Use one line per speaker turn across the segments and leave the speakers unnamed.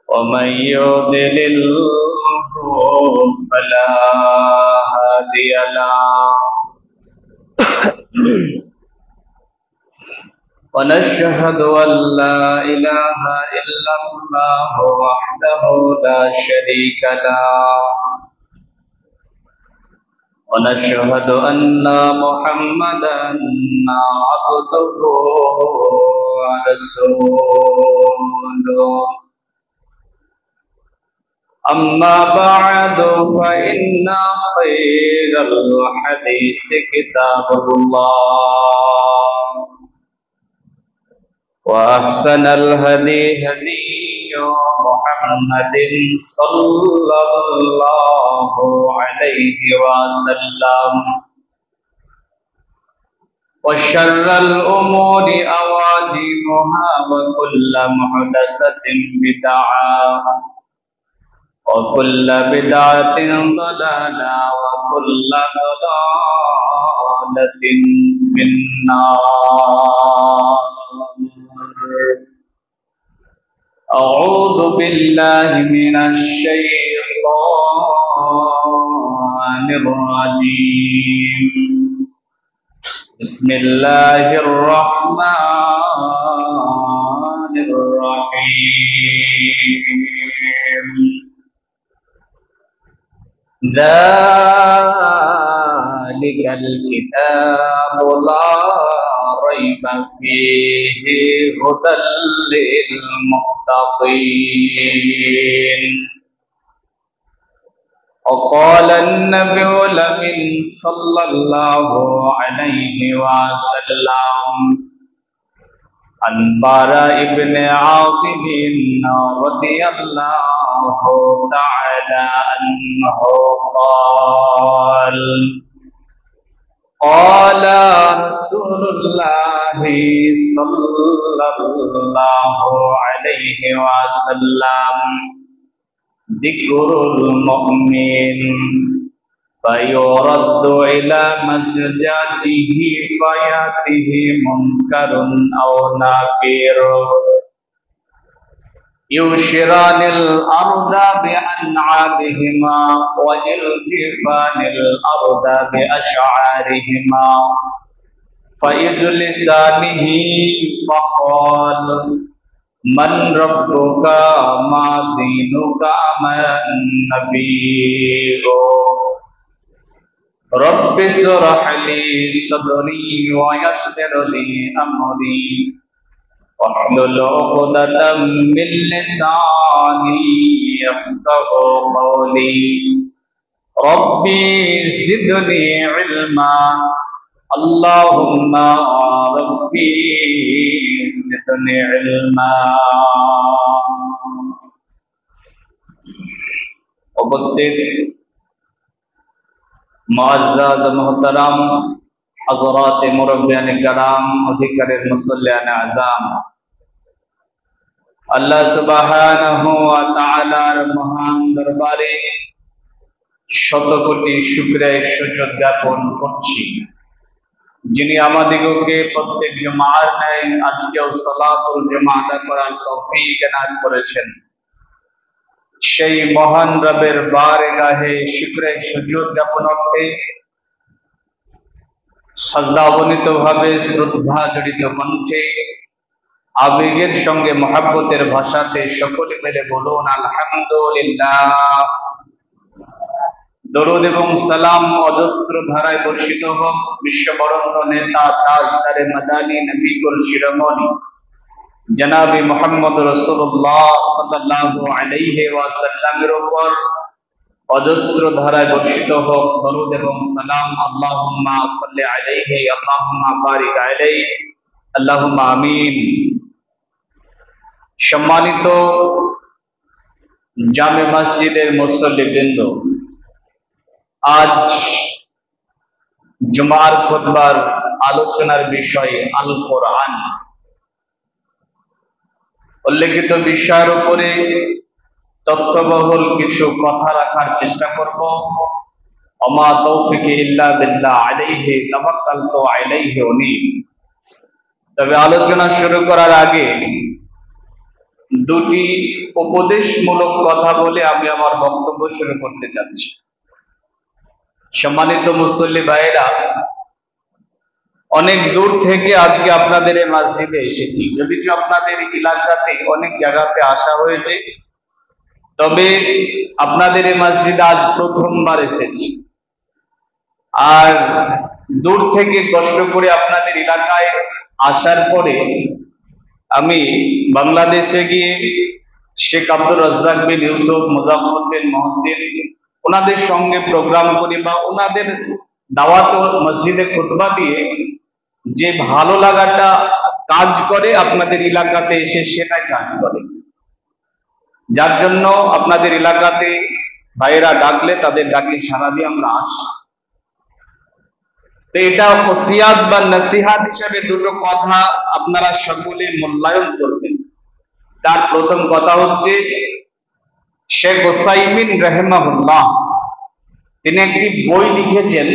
ومن يضلل فلا هادي له ونشهد أن لا إله إلا الله وحده لا شريك له ونشهد أن محمدا عبده ورسوله أما بعد فإن خير الحديث كتاب الله وأحسن الهدي هدي محمد صلى الله عليه وسلم وشر الأمور أواجبها وكل محدثة بدعة وكل بدعة ضلالة وكل ضلالة في النار. أعوذ بالله من الشيطان الرجيم. بسم الله الرحمن الرحيم. ذلك الكتاب لا ريب فيه هدى للمتقين. وقال النبي الأمين صلى الله عليه وسلم عن براء بن عازب رضي الله تعالى عنه قال قال رسول الله صلى الله عليه وسلم ذكر المؤمن فيرد إلى مزجاته فيأتيه منكر أو نكير يشران الأرض بأنعامهما ويلجفان الأرض بأشعارهما فيجلسانه فقال من ربك ما دينك ما النبي رب اشرح لي صدري ويسر لي أمري واحلل عقدة من لساني يفقهوا قولي ربي زدني علما اللهم ربي زدني علما. উপস্থিত মুআজ্জাজ মুহতারাম হযরত মুরব্বিয়ান کرام অধিকারের মুসল্লিয়ান আযম, আল্লাহ সুবহানাহু ওয়া তাআলার মহান দরবারে শত কোটি শুকরিয়া সুজুদ জ্ঞাপন করছি, যিনি আমাদিগকে প্রত্যেক জুমার ন্যায় আজকেও সালাতুল জুমা আদা করার তৌফিক এনায়েত করেছেন। সেই মহান রবের বারগাহে শুকরিয়া সুজুদ জ্ঞাপন অর্থে সাজদা অবনীত ভাবে শ্রদ্ধা জড়িত কণ্ঠে আবেগের সঙ্গে মহব্বতের ভাষাতে সকলে মিলে বলুন আলহামদুলিল্লাহ। দরুদ এবং সালাম অজস্র ধারায় বর্ষিত হোক বিশ্ববরণ্য নেতা তাজদারে মাদানী নবী কুল শিরোমণি জনাবে মুহাম্মদ রাসূলুল্লাহ সাল্লাল্লাহু আলাইহি ওয়াসাল্লামের উপর অজস্র ধারায় বর্ষিত হোক দরুদ এবং সালাম। আল্লাহুম্মা সাল্লি আলাইহি আল্লাহুম্মা বারিক আলাইহি আল্লাহুম্মা আমিন। সম্মানিত জামে মসজিদের মুসল্লিবৃন্দ, আজ জুমার খুতবার আলোচনার বিষয় আল কোরআন। উল্লেখিত বিষয়ের উপরে তথ্যবহুল কিছু কথা রাখার চেষ্টা করব। ওমা তৌফিকি ইল্লা বিল্লাহ আলাইহি তাওয়াক্কালতু আলাইহি উনীব। তবে আলোচনা শুরু করার আগে দুটি উপদেশমূলক কথা বলে আমি আমার বক্তব্য শুরু করতে চাচ্ছি। সম্মানিত মুসল্লি ভাইয়েরা, অনেক দূর থেকে আজকে আপনাদের এই মসজিদে এসেছি। যদিও আপনাদের এলাকাতে অনেক জায়গাতে আসা হয়েছে, তবে আপনাদের এই মসজিদে আজ প্রথমবার এসেছি। আর দূর থেকে কষ্ট করে আপনাদের এলাকায় আসার পরে আমি বাংলাদেশে গিয়ে শেখ আব্দুর রাজ্জাক বিন ইউসুফ, মুজাফফর বিন মহসিন ওনাদের সঙ্গে প্রোগ্রাম করি বা ওনাদের দাওয়াত মসজিদে খুতবা দিয়ে যে ভালো লাগাটা কাজ করে আপনাদের এলাকাতে এসে সেটাই কাজ করে, যার জন্য আপনাদের এলাকাতে ভাইয়েরা ডাকলে তাদের ডাকে সাড়া দিয়ে আমরা আসি। তো এটা ওসিয়াত বা নসিহাত হিসেবে দুটো কথা আপনারা সকলে মূল্যায়ন করবেন। তার প্রথম কথা হচ্ছে, শেখ উসাইমিন রাহিমাহুল্লাহ তিনি একটি বই লিখেছেন,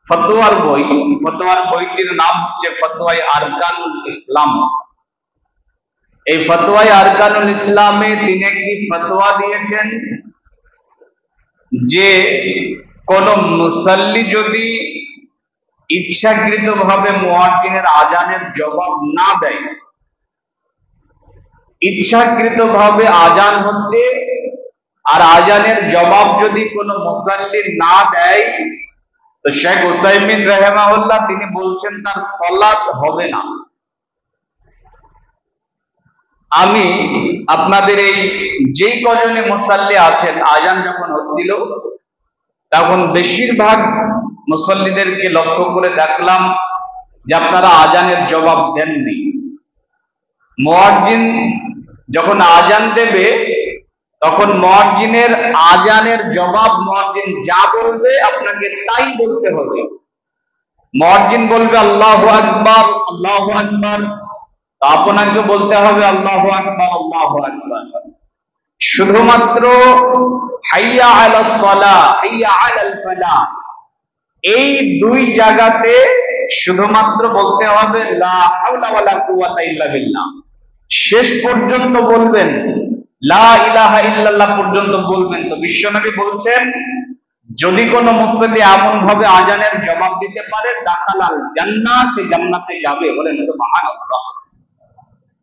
ফতোয়ার বই। ফতোয়ার বইটির নাম হচ্ছে ফতোয়াই আরকানুল ইসলাম। এই ফতোয়াই আরকানুল ইসলামে তিনি একটি ফতোয়া দিয়েছেন যে কোন মুসাল্লি যদি ইচ্ছাকৃতভাবে মুয়াজ্জিনের আজানের জবাব না দেয়, ইচ্ছাকৃতভাবে আজান হচ্ছে আর আজানের জবাব যদি কোনো মুসাল্লি না দেয়, তো শেখ উসাইমিন রাহিমাহুল্লাহ তিনি বলছেন তার সালাত হবে না। আমি আপনাদের এই যেই কজনে মুসাল্লি আছেন, আজান যখন হচ্ছিল তখন বেশিরভাগ মুসল্লিদেরকে লক্ষ্য করে দেখলাম যে আপনারা আজানের জবাব দেননি। মুয়াজ্জিন যখন আজান দেবে তখন মুয়াজ্জিনের আজানের জবাব মুয়াজ্জিন যা বলবে আপনাকে তাই বলতে হবে। মুয়াজ্জিন বলবে আল্লাহু আকবার, আল্লাহু আকবার, তো আপনাকে বলতে হবে আল্লাহু আকবার, আল্লাহু আকবার। শুধুমাত্র হাইয়া আলাস সালাহ, হাইয়া আলাল ফালাহ, এই দুই জায়গাতে শুধুমাত্র বলতে হবে লা হাওলা ওয়ালা কুওয়াতা ইল্লা বিল্লাহ। শেষ পর্যন্ত বলবেন, লা ইলাহা ইল্লাল্লাহ পর্যন্ত বলবেন। তো বিশ্বনবী বলছেন যদি কোনো মুসল্লি এমন ভাবে আজানের জবাব দিতে পারে, দাখালাল জান্নাহ, সে জান্নাতে যাবে। বলেন সুবহানাল্লাহ।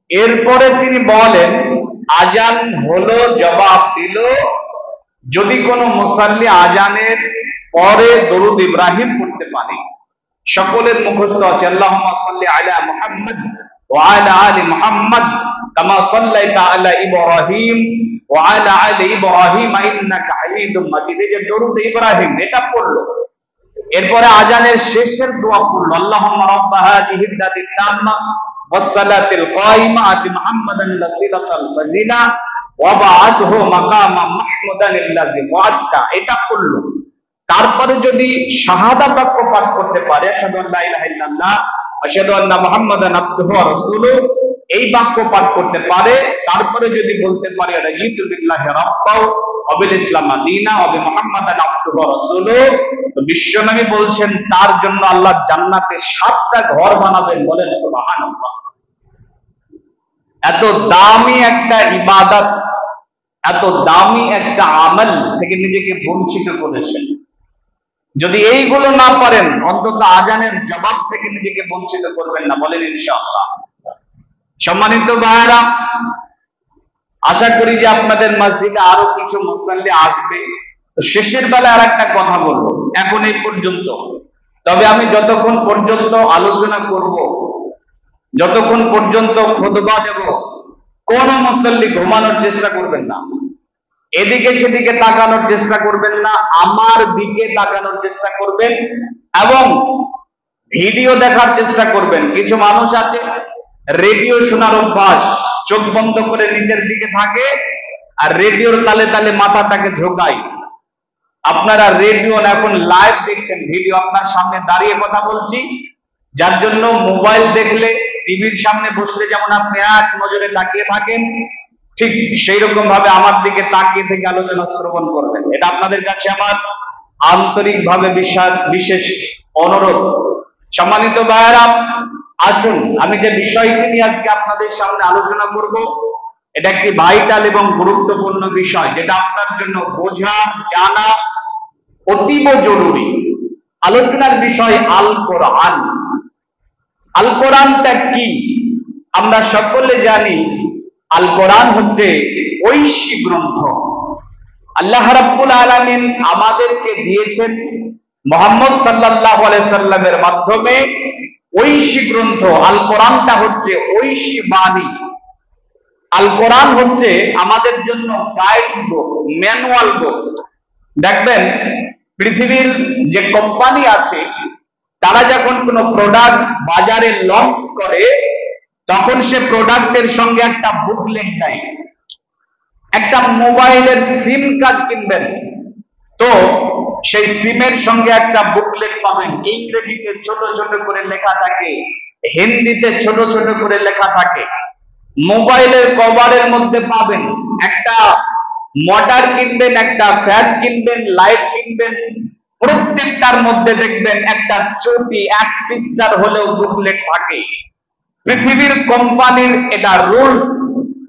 এরপরে তিনি বলেন আজান হলো, জবাব দিল, যদি কোনো মুসাল্লি আজানের পরে দরুদ ইব্রাহিম পড়তে পারে। সকলের মুখস্থ আছে আল্লাহুম্মা সাল্লি আলা মুহাম্মদ ওয়া আলা আলি মুহাম্মদ কামা সাল্লাইতা আলা ইব্রাহিম ওয়া আলা আলি ইব্রাহিম ইন্নাকা হামিদুম মাজিদ। এই যে দরুদ ইব্রাহিম এটা পড়লো, এরপরে আজানের শেষের দোয়া পড়লো আল্লাহুম্মা রাব্বা হাযিহিদ দাতিত তাম্মা ওয়াস সালাতিল কায়িমা আতি মুহাম্মাদান ওয়াসিলাতাল ফাজিলা ওয়া বা'আসহু মাকামা মাহমুদান আল্লাযী ওয়া'আদতা, এটা পড়লো। তারপরে যদি শাহাদা বাক্য পাঠ করতে পারে, আশহাদু আল্লা ইলাহা ইল্লাল্লাহ আশহাদু আন্না মুহাম্মাদান আবদুহু ওয়া রাসূলুহু, এই বাক্য পাঠ করতে পারে, তারপরে যদি বলতে পারে রাজিতু বিল্লাহি রাব্বাও ওয়া বিল ইসলাম দীনা ওয়া বি মুহাম্মাদান আবদুহু ওয়া রাসূলুহু, তো বিশ্বনবী বলছেন তার জন্য আল্লাহ জান্নাতে 7টা ঘর বানাবেন। বলেন সুবহানাল্লাহ। এত দামি একটা ইবাদত, এত দামি একটা আমল থেকে নিজেকে বঞ্চিত করেছেন। যদি এইগুলো না পারেন, অন্তত আজানের জবাব থেকে নিজেকে বঞ্চিত করবেন না। বলেন ইনশাআল্লাহ। সম্মানিত ভাইরা, আশা করি যে আপনাদের মসজিদে আরো কিছু মুসাল্লি আসবে। তো শেষের বেলা আর একটা কথা বলবো, এখন এই পর্যন্ত। তবে আমি যতক্ষণ পর্যন্ত আলোচনা করব, যতক্ষণ পর্যন্ত খুতবা দেব, কোন মুসাল্লি ঘুমানোর চেষ্টা করবেন না, এদিকে সেদিকে তাকানোর চেষ্টা করবেন না, আমার দিকে তাকানোর চেষ্টা করবেন এবং ভিডিও দেখার চেষ্টা করবেন। কিছু মানুষ আছে রেডিও শোনার অভ্যাস, চোখ বন্ধ করে নিচের দিকে থাকে আর রেডিওর তালে তালে মাথাটাকে ঝোঁকায়। আপনারা রেডিও এখন লাইভ দেখছেন, ভিডিও আপনার সামনে দাঁড়িয়ে কথা বলছি, যার জন্য মোবাইল দেখলে, টিভির সামনে বসলে যেমন আপনি এক নজরে তাকিয়ে থাকেন, ঠিক সেই রকম ভাবে আমার দিকে তাকিয়ে থেকে আলোচনা শ্রবণ করবেন। এটা আপনাদের কাছে আমার আন্তরিকভাবে বিশেষ অনুরোধ। সম্মানিত ভাইয়েরা, আসুন আমি যে বিষয়টি নিয়ে আজকে আপনাদের সামনে আলোচনা করব, এটা একটি ভাইটাল এবং গুরুত্বপূর্ণ বিষয়, যেটা আপনার জন্য বোঝা জানা অতীব জরুরি। আলোচনার বিষয় আল কোরআন। আল কোরআনটা কি? আমরা সকলে জানি আল কোরআন হচ্ছে ঐশী গ্রন্থ। আল্লাহ রাব্বুল আলামিন আমাদেরকে দিয়েছেন মুহাম্মদ সাল্লাল্লাহু আলাইহি সাল্লামের মাধ্যমে ঐশী গ্রন্থ। আল কোরআনটা হচ্ছে ঐশী বাণী। আল কোরআন হচ্ছে আমাদের জন্য গাইডস বুক, ম্যানুয়াল বুক। দেখবেন পৃথিবীর যে কোম্পানি আছে তারা যখন কোনো প্রোডাক্ট বাজারে লঞ্চ করে তখন সে প্রোডাক্টের সঙ্গে একটা বুকলেট দেয়। একটা মোবাইলের সিম কার্ড কিনবেন তো সেই সিমের সঙ্গে একটা বুকলেট পাবেন, ইংরেজিতে ছোট ছোট করে লেখা থাকে, হিন্দিতে ছোট ছোট করে লেখা থাকে। মোবাইলের কভারের মধ্যে পাবেন, একটা মোটর কিনবেন, একটা ফ্যান কিনবেন, লাইট কিনবেন, প্রত্যেকটার মধ্যে দেখবেন একটা চটি, এক পৃষ্ঠার হলেও বুকলেট থাকে। পৃথিবীর কোম্পানির এটা রুলস,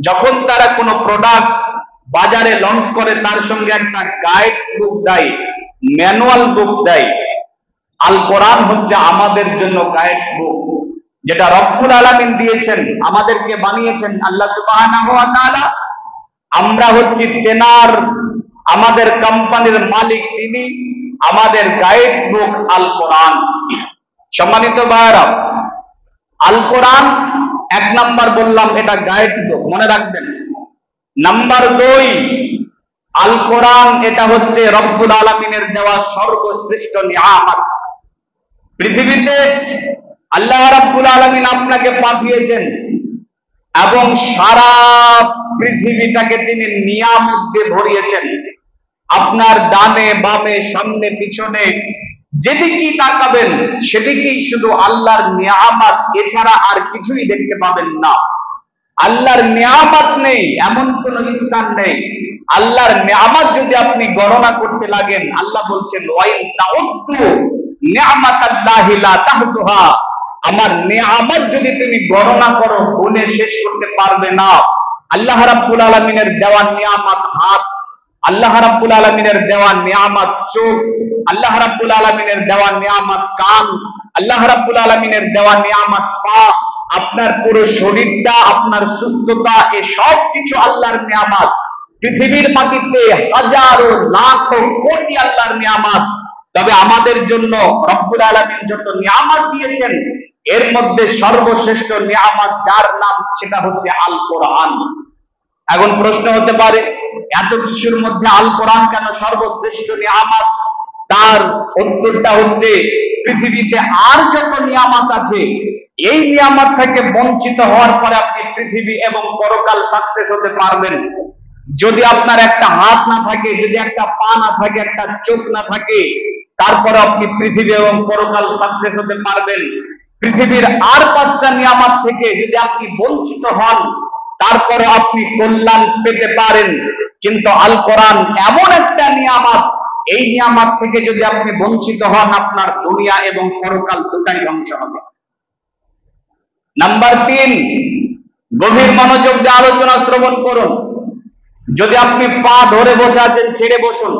যখন তারা কোনো প্রোডাক্ট বাজারে লঞ্চ করে তার সঙ্গে একটা গাইডস বুক দেয়, ম্যানুয়াল বুক দেয়। আল কোরআন হচ্ছে আমাদের জন্য গাইডস বুক, যেটা রব্বুল আলামিন দিয়েছেন, আমাদেরকে বানিয়েছেন আল্লাহ সুবহানাহু ওয়া তাআলা। আমরা হচ্ছি তেনার, আমাদের কোম্পানির মালিক তিনি, আমাদের গাইডস বুক আল কোরআন। সম্মানিত ভাইরা, আল কোরআন এক নাম্বার বললাম এটা গাইডস বুক, মনে রাখবেন। নাম্বার 2, আল কোরআন এটা হচ্ছে রব্বুল আলামিনের দেওয়া সর্বশ্রেষ্ঠ নিয়ামত। পৃথিবীতে আল্লাহ রাব্বুল আলামিন আপনাকে পাঠিয়েছেন এবং সারা পৃথিবীটাকে তিনি নিয়ামত দিয়ে ভরিয়েছেন। আপনার ডানে বামে সামনে পিছনে যেদিকেই তাকাবেন সেদিকেই শুধু আল্লাহর নিয়ামত, এছাড়া আর কিছুই দেখতে পাবেন না। আল্লাহর নিয়ামত নেই এমন কোন স্থান নেই। আল্লাহর নিয়ামত যদি আপনি গণনা করতে লাগেন, আল্লাহ বলছেন ওয়াইন তাউদ্দু নিয়ামাতাল্লাহি লা তাহসুহা, আমার নিয়ামত যদি তুমি গণনা করো গুণে শেষ করতে পারবে না। আল্লাহ রাব্বুল আলামিনের দেওয়া নিয়ামত হাত, আল্লাহ রাব্বুল আলামিনের দেওয়া নিয়ামত চোখ, আল্লাহ রাব্বুল আলামিনের দেওয়া নিয়ামত কান, আল্লাহ রাব্বুল আলামিনের দেওয়া নিয়ামত পা, আপনার পুরো শরীরটা, আপনার সুস্থতা, এই সব কিছু আল্লাহর নিয়ামত। পৃথিবীর মাটিতে হাজারো লাখো কোটি আল্লাহর নিয়ামত। তবে আমাদের জন্য রব্বুল আলামিন যত নিয়ামত দিয়েছেন এর মধ্যে সর্বশ্রেষ্ঠ নিয়ামত যার নাম, সেটা হচ্ছে আল কোরআন। এখন প্রশ্ন হতে পারে এত কিছুর মধ্যে আল কোরআন কেন সর্বশ্রেষ্ঠ নিয়ামত? তার উত্তরটা হচ্ছে পৃথিবীতে আর যত নিয়ামত আছে এই নিয়ামত থেকে বঞ্চিত হওয়ার পরে আপনি পৃথিবী এবং পরকাল সাকসেস হতে পারবেন। যদি আপনার একটা হাত না থাকে, যদি একটা পা না থাকে, একটা চোখ না থাকে, তারপরে আপনি পৃথিবী এবং পরকাল সাকসেস হতে পারবেন। পৃথিবীর আর 5টা নিয়ামত থেকে যদি আপনি বঞ্চিত হন তারপরে আপনি কল্যাণ পেতে পারেন, কিন্তু আল কোরআন এমন একটা নিয়ামত, এই নিয়ামত থেকে যদি আপনি বঞ্চিত হন আপনার দুনিয়া এবং পরকাল দুটাই ধ্বংস হবে। নাম্বার 3, গভীর মনোযোগ দিয়ে আলোচনা শ্রবণ করুন। যদি আপনি পা ধরে বসে আছেন ছেড়ে বসুন,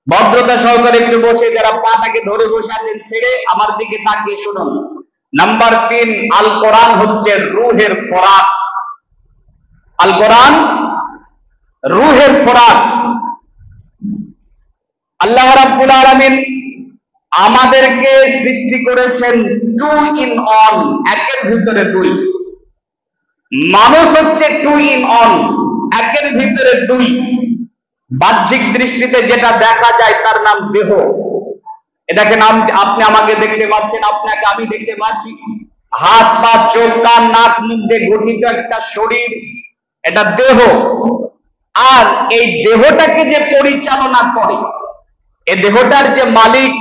ভদ্রতা সহকারে একটু বসে, যারা পাটাকে ধরে বসে আছেন ছেড়ে আমার দিকে তাকিয়ে শুনুন। নাম্বার 3, আল কোরআন হচ্ছে রূহের খোরাক। আল কোরআন রূহের খোরাক। আল্লাহ রাব্বুল আলামিন আমাদেরকে সৃষ্টি করেছেন 2 in 1, একের ভিতরে 2। মানুষ হচ্ছে 2 in 1, একের ভিতরে 2। বাহ্যিক দৃষ্টিতে যেটা দেখা যায় তার নাম দেহ। এটাকে নাম, আপনি আমাকে দেখতে পাচ্ছেন, আপনাকে আমি দেখতে পাচ্ছি। হাত পা চোখ কান নাক মুখ দিয়ে গঠিত একটা শরীর, এটা দেহ। আর এই দেহটাকে যে পরিচালনা করে, এই দেহটার যে মালিক,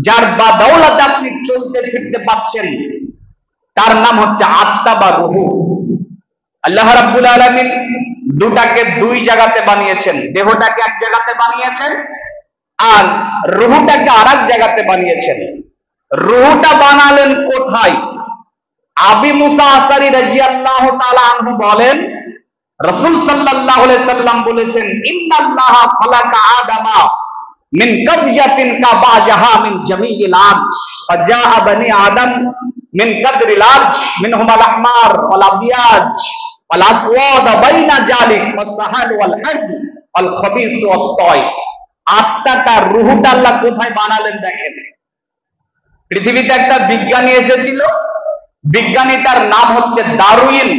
যার বাদৌলতে আপনি চলতে ফিরতে পাচ্ছেন, তার নাম হচ্ছে আত্মা বা রূহ। আল্লাহ রাব্বুল আলামিন দুটাকে 2 জায়গাতে বানিয়েছেন। দেহটাকে এক জায়গাতে বানিয়েছেন আর রূহটাকে আরেক জায়গাতে বানিয়েছেন। রূহটা বানালেন কোথায়? আবি মুসা আশআরী রাদিয়াল্লাহু তাআলা আনহু বলেন, রাসূল সাল্লাল্লাহু আলাইহি সাল্লাম বলেছেন, ইন্নাল্লাহা খালাকা আদামা মিন কাবজাতিন কাবাজাহা মিন জামিইল আরজ ফাজাআ বানি আদম মিন কাদরিল আরজ মিনহুমাল আহমার ওয়াল আবিয়াজ ওয়াল আসওয়াদ বাইনা জালিক ওয়াস সাহাল ওয়াল হাজম ওয়াল খাবিস ওয়াত তায়ব। আত্মাটা, রূহটা আল্লাহ কোথায় বানালেন দেখেন। পৃথিবীতে একটা বিজ্ঞানী এসেছিল, বিজ্ঞানীটার নাম হচ্ছে ডারউইন।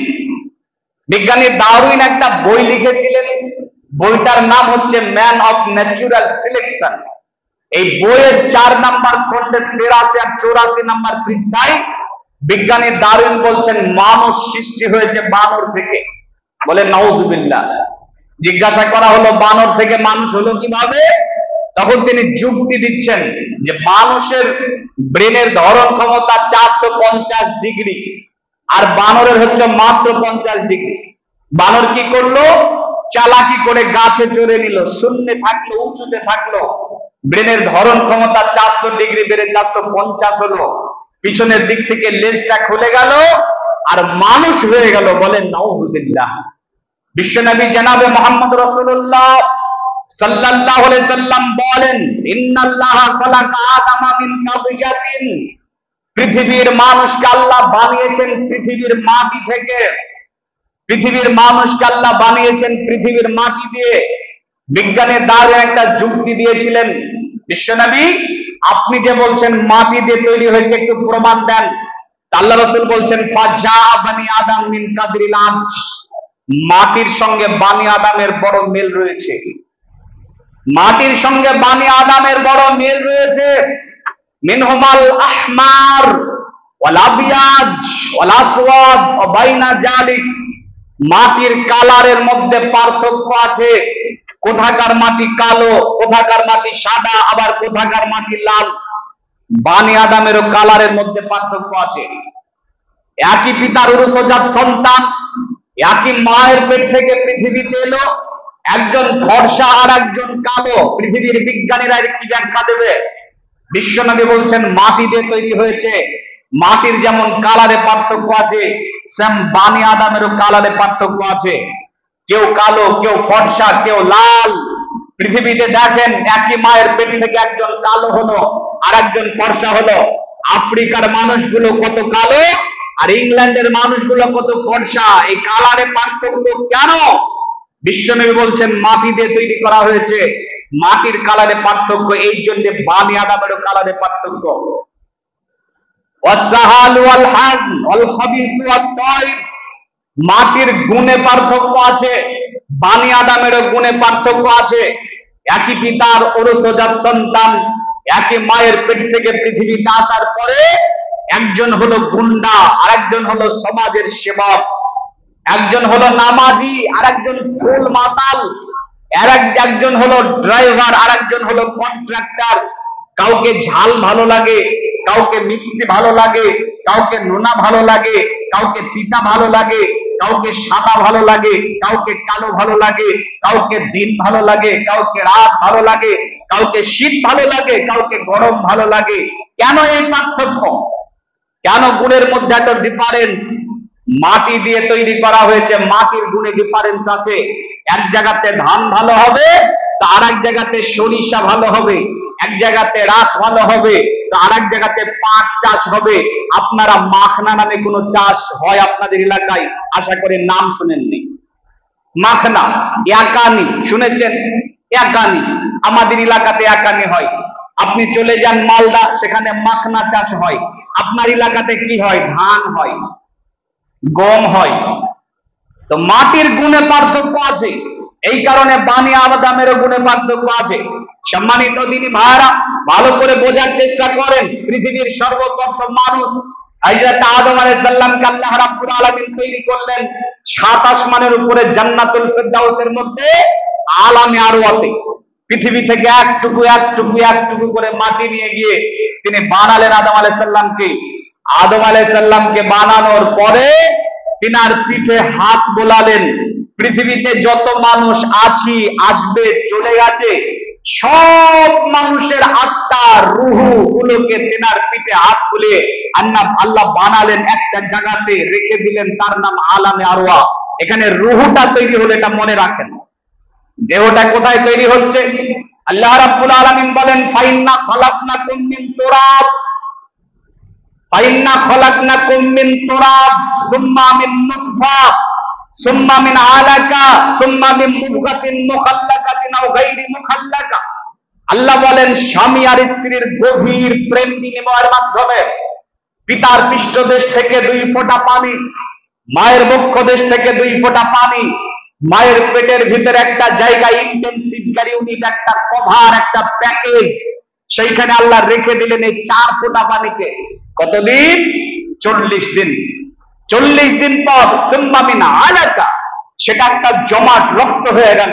বিজ্ঞানী ডারউইন একটা বই লিখেছিলেন, বইটার নাম হচ্ছে ম্যান অফ ন্যাচুরাল সিলেকশন। এই বইয়ের 4 নাম্বার খণ্ডের 83 আর 84 নাম্বার পৃষ্ঠায় বিজ্ঞানী ডারউইন বলছেন মানুষ সৃষ্টি হয়েছে বানর থেকে। বলে নাউজুবিল্লাহ। জিজ্ঞাসা করা হলো বানর থেকে মানুষ হলো কিভাবে? তখন তিনি যুক্তি দিচ্ছেন যে মানুষের ব্রেনের ধরন ক্ষমতা 450 ডিগ্রি, আর বানরের হচ্ছে মাত্র 50 ডিগ্রি। বানর কি করলো? চালাকি করে গাছে চড়ে নিল, শূন্যে থাকলো, উঁচুতে থাকলো, ব্রেনের ধরন ক্ষমতা 400 ডিগ্রি বেড়ে 450 হলো, পিছনের দিক থেকে লেজটা খুলে গেল আর মানুষ হয়ে গেল। বলেন নাউজুবিল্লাহ। বিশ্বনবী জনাবে মুহাম্মদ রাসূলুল্লাহ সাল্লাল্লাহু আলাইহি সাল্লাম বলেন, ইন্নাল্লাহা খালাকা আদামা মিন কাবজাতিন। পৃথিবীর মানুষকে আল্লাহ বানিয়েছেন পৃথিবীর মাটি থেকে। পৃথিবীর মানুষকে আল্লাহ বানিয়েছেন পৃথিবীর মাটি দিয়ে। বিজ্ঞানের দ্বারে একটা যুক্তি দিয়েছিলেন বিশ্বনবী, আপনি যে বলছেন মাটি দিয়ে তৈরি হয়েছে, একটু প্রমাণ দেন। আল্লাহ রাসূল বলছেন, ফাজা বানি আদম মিন কাদরিল আরজ। মাটির সঙ্গে বানি আদমের বড় মিল রয়েছে। মাটির সঙ্গে বানি আদমের বড় মিল রয়েছে। মিনহুমাল আহমার ওয়াল আবিয়াজ ওয়াল আসওয়াদ ওয়া বাইনা জালিক। মাটির কালারের মধ্যে পার্থক্য আছে। কোথাকার মাটি কালো, কোথাকার মাটি সাদা, আবার কোথাকার মাটি লাল। বানি আদমেরও কালারের মধ্যে পার্থক্য আছে। একই পিতার উরুসজাত সন্তান, একই মায়ের পেট থেকে পৃথিবীতে এলো, একজন ফর্সা আর একজন কালো। পৃথিবীর বিজ্ঞানীরা এর কি ব্যাখ্যা দেবে? বিশ্বনবী বলছেন মাটি দিয়ে তৈরি হয়েছে। মাটির যেমন কালারে পার্থক্য আছে, সেম বানি আদমেরও কালারে পার্থক্য আছে। কেউ কালো, কেউ ফর্সা, কেউ লাল। পৃথিবীতে দেখেন একই মায়ের পেট থেকে একজন কালো হলো আর একজন ফর্সা হলো। আফ্রিকার মানুষগুলো কত কালো আর ইংল্যান্ডের মানুষগুলো কত ফর্সা। এই কালারে পার্থক্য কেন? বিশ্বনবী বলছেন মাটি দিয়ে তৈরি করা হয়েছে, মাটির কালারে পার্থক্য, এই জন্য বানি আদমেরও কালারে পার্থক্য। ওয়াসসাহাল ওয়াল হাজম ওয়াল খাবিস ওয়াত তায়ব। মাটির গুণে পার্থক্য আছে, বানি আদমেরও গুণে পার্থক্য আছে। একই পিতার ঔরসজাত সন্তান, একই মায়ের পেট থেকে পৃথিবীতে আসার পরে একজন হলো গুন্ডা আর একজন হলো সমাজের সেবক। একজন হলো নামাজি আর একজন ফুল মাতাল। একজন হলো ড্রাইভার আর একজন হলো কন্ট্রাক্টর। কাউকে ঝাল ভালো লাগে, কাউকে মিষ্টি ভালো লাগে, কাউকে নোনা ভালো লাগে, কাউকে তিতা ভালো লাগে, কাউকে সাদা ভালো লাগে, কাউকে কালো ভালো লাগে, কাউকে দিন ভালো লাগে, কাউকে রাত ভালো লাগে, কাউকে শীত ভালো লাগে, কাউকে গরম ভালো লাগে। কেন এই পার্থক্য? কেন গুণের মধ্যে একটা ডিফারেন্স? মাটি দিয়ে তৈরি করা হয়েছে, মাটির গুণে ডিফারেন্স আছে। এক জায়গাতে ধান ভালো হবে তো আর এক জায়গাতে সরিষা ভালো হবে, এক জায়গাতে রাত ভালো হবে তো আর এক জায়গাতে পাট চাষ হবে। আপনারা মাখনা নামে কোনো চাষ হয় আপনাদের এলাকায়? আশা করি নাম শুনেননি। মাখনা, একানি শুনেছেন? একানি আমাদের এলাকাতে একানি হয়। আপনি চলে যান মালদা, সেখানে মাখনা চাষ হয়। আপনার এলাকাতে কি হয়? ধান হয়, গম হয়। তো মাটির গুণে পার্থক্য আছে, এই কারণে বানি আদমের গুণে পার্থক্য আছে। সম্মানিত দিনী ভাইরা, ভালো করে বোঝার চেষ্টা করেন। পৃথিবীর সর্বপ্রথম মানুষ হযরত আদম আলাইহিস সালামকে আল্লাহ রাব্বুল আলামিন তৈরি করলেন 7 আসমানের উপরে জান্নাতুল ফিরদাউসের মধ্যে আলামে আরওয়াতে। পৃথিবী থেকে একটুকু একটুকু একটুকু করে মাটি নিয়ে গিয়ে তিনি বানালেন আদম আলাইহিস সালামকে। আদম আলাইহিস সালামকে বানানোর পরে তিনার পিঠে হাত বোলালেন। পৃথিবীতে যত মানুষ আছি, আসবে, চলে গেছে, সব মানুষের আত্মা রুহু গুলোকে তেনার পিঠে হাত তুলে আল্লাহ বানালেন, একটা জায়গাতে রেখে দিলেন, তার নাম আলামে আরওয়াহ। এখানে রুহুটা তৈরি হলো, এটা মনে রাখেন। দেহটা কোথায় তৈরি হচ্ছে? আল্লাহ রাব্বুল আলামিন বলেন, ফাইন্না খালাকনাকুম মিন তুরাব, ফাইন্না খালাকনাকুম মিন তুরাব সুম্মা মিন নুতফা সুম্মা মিন আলাকা সুম্মা মিন মুদগাতিন মুখাল্লাকাতিন আও গায়রি মুখাল্লাকা। আল্লাহ বলেন, স্বামী আর স্ত্রীর গভীর প্রেম বিনিময়ের মাধ্যমে পিতার পৃষ্ঠদেশ থেকে 2 ফোঁটা পানি, মায়ের বক্ষদেশ থেকে 2 ফোঁটা পানি, মায়ের পেটের ভিতরে একটা জায়গা, ইন্টেনসিভ ক্যারি ইউনিট, একটা কভার, একটা প্যাকেজ, সেইখানে আল্লাহ রেখে দিলেন এই 4 ফোঁটা পানিকে। কতদিন? 40 দিন। 40 দিন পর সুম্মা মিন আলাকা, সেটা একটা জমাট রক্ত হয়ে গেল।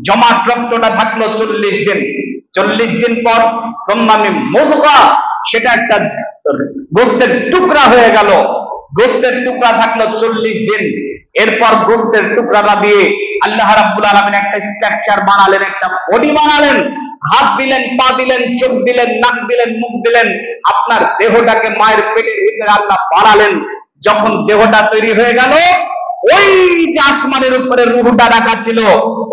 জমাট রক্তটা থাকলো 40 দিন। 40 দিন পর সুম্মা মিন মুদগা, সেটা একটা গোস্তের টুকরা হয়ে গেল। গোস্তের টুকরা থাকলো 40 দিন। এরপর গোস্তের টুকরাটা দিয়ে আল্লাহ রাব্বুল আলামিন একটা স্ট্রাকচার বানালেন, একটা বডি বানালেন। হাত দিলেন, পা দিলেন, চোখ দিলেন, নাক দিলেন, মুখ দিলেন। আপনার দেহটাকে মায়ের পেটের ভিতরে আল্লাহ বানালেন। যখন দেহটা তৈরি হয়ে গেল, ওই যে আসমানের উপরে রূহটা রাখা ছিল,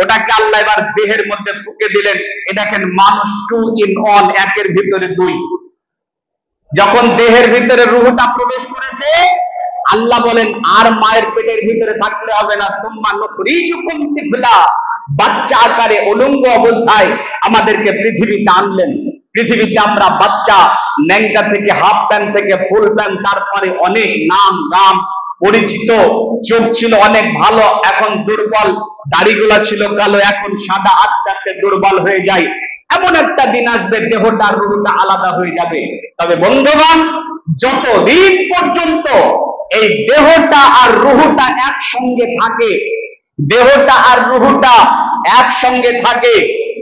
ওটাকে আল্লাহ এবার দেহের মধ্যে ফুঁকে দিলেন। এ দেখেন, মানুষ 2 in 1, একের ভিতরে 2। যখন দেহের ভিতরে রূহটা প্রবেশ করেছে, আল্লাহ বলেন আর মায়ের পেটের ভিতরে থাকলে হবে না। সুম্মা নুখরিজুকুম তিফলা, বাচ্চা আকারে উলঙ্গ অবস্থায় আমাদেরকে পৃথিবীতে আনলেন। পৃথিবীতে আমরা বাচ্চা, ন্যাংটা থেকে হাফ প্যান্ট থেকে ফুল প্যান্ট, তারপরে অনেক নাম গাম পরিচিত। চোখ ছিল অনেক ভালো, এখন দুর্বল। দাড়িগুলা ছিল কালো, এখন সাদা। আস্তে আস্তে দুর্বল হয়ে যায়। এমন একটা দিন আসবে দেহটা রূহটা আলাদা হয়ে যাবে। তবে বন্ধুগণ, যতদিন পর্যন্ত এই দেহটা আর রূহটা একসঙ্গে থাকে, দেহটা আর রূহটা একসঙ্গে থাকে,